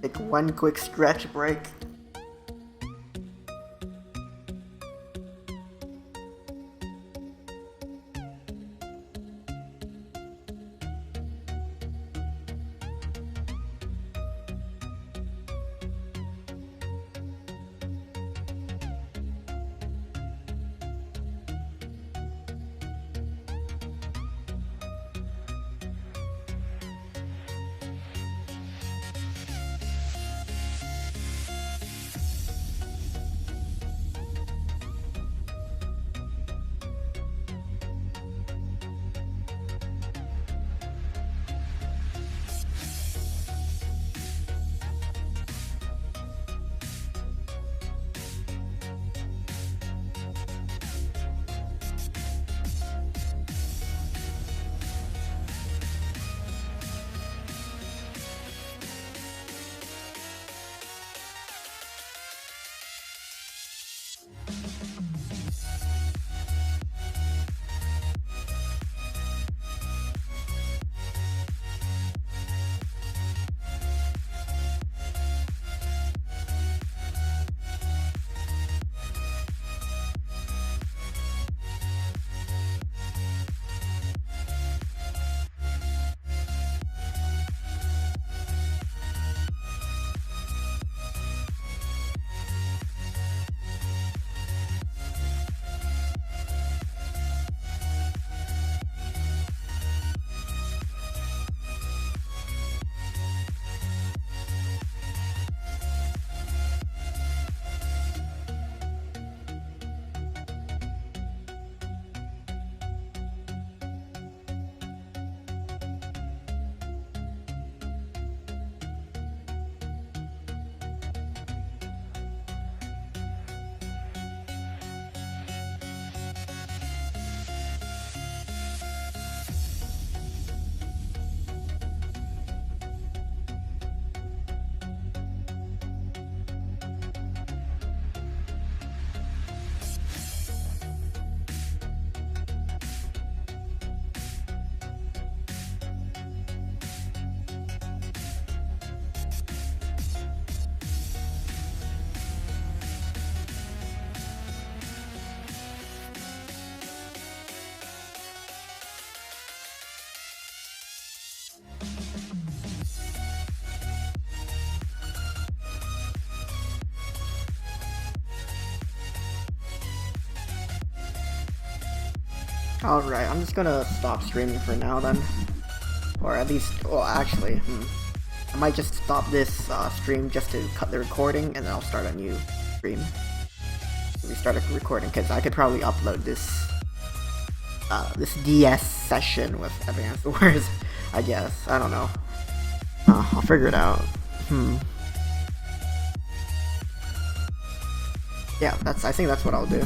Take one quick stretch break. Alright, I'm just gonna stop streaming for now then. Or at least, well actually, I might just stop this stream just to cut the recording and then I'll start a new stream. Restart a recording, because I could probably upload this this DS session with Advanced Wars, I guess. I don't know. I'll figure it out. Yeah, I think that's what I'll do.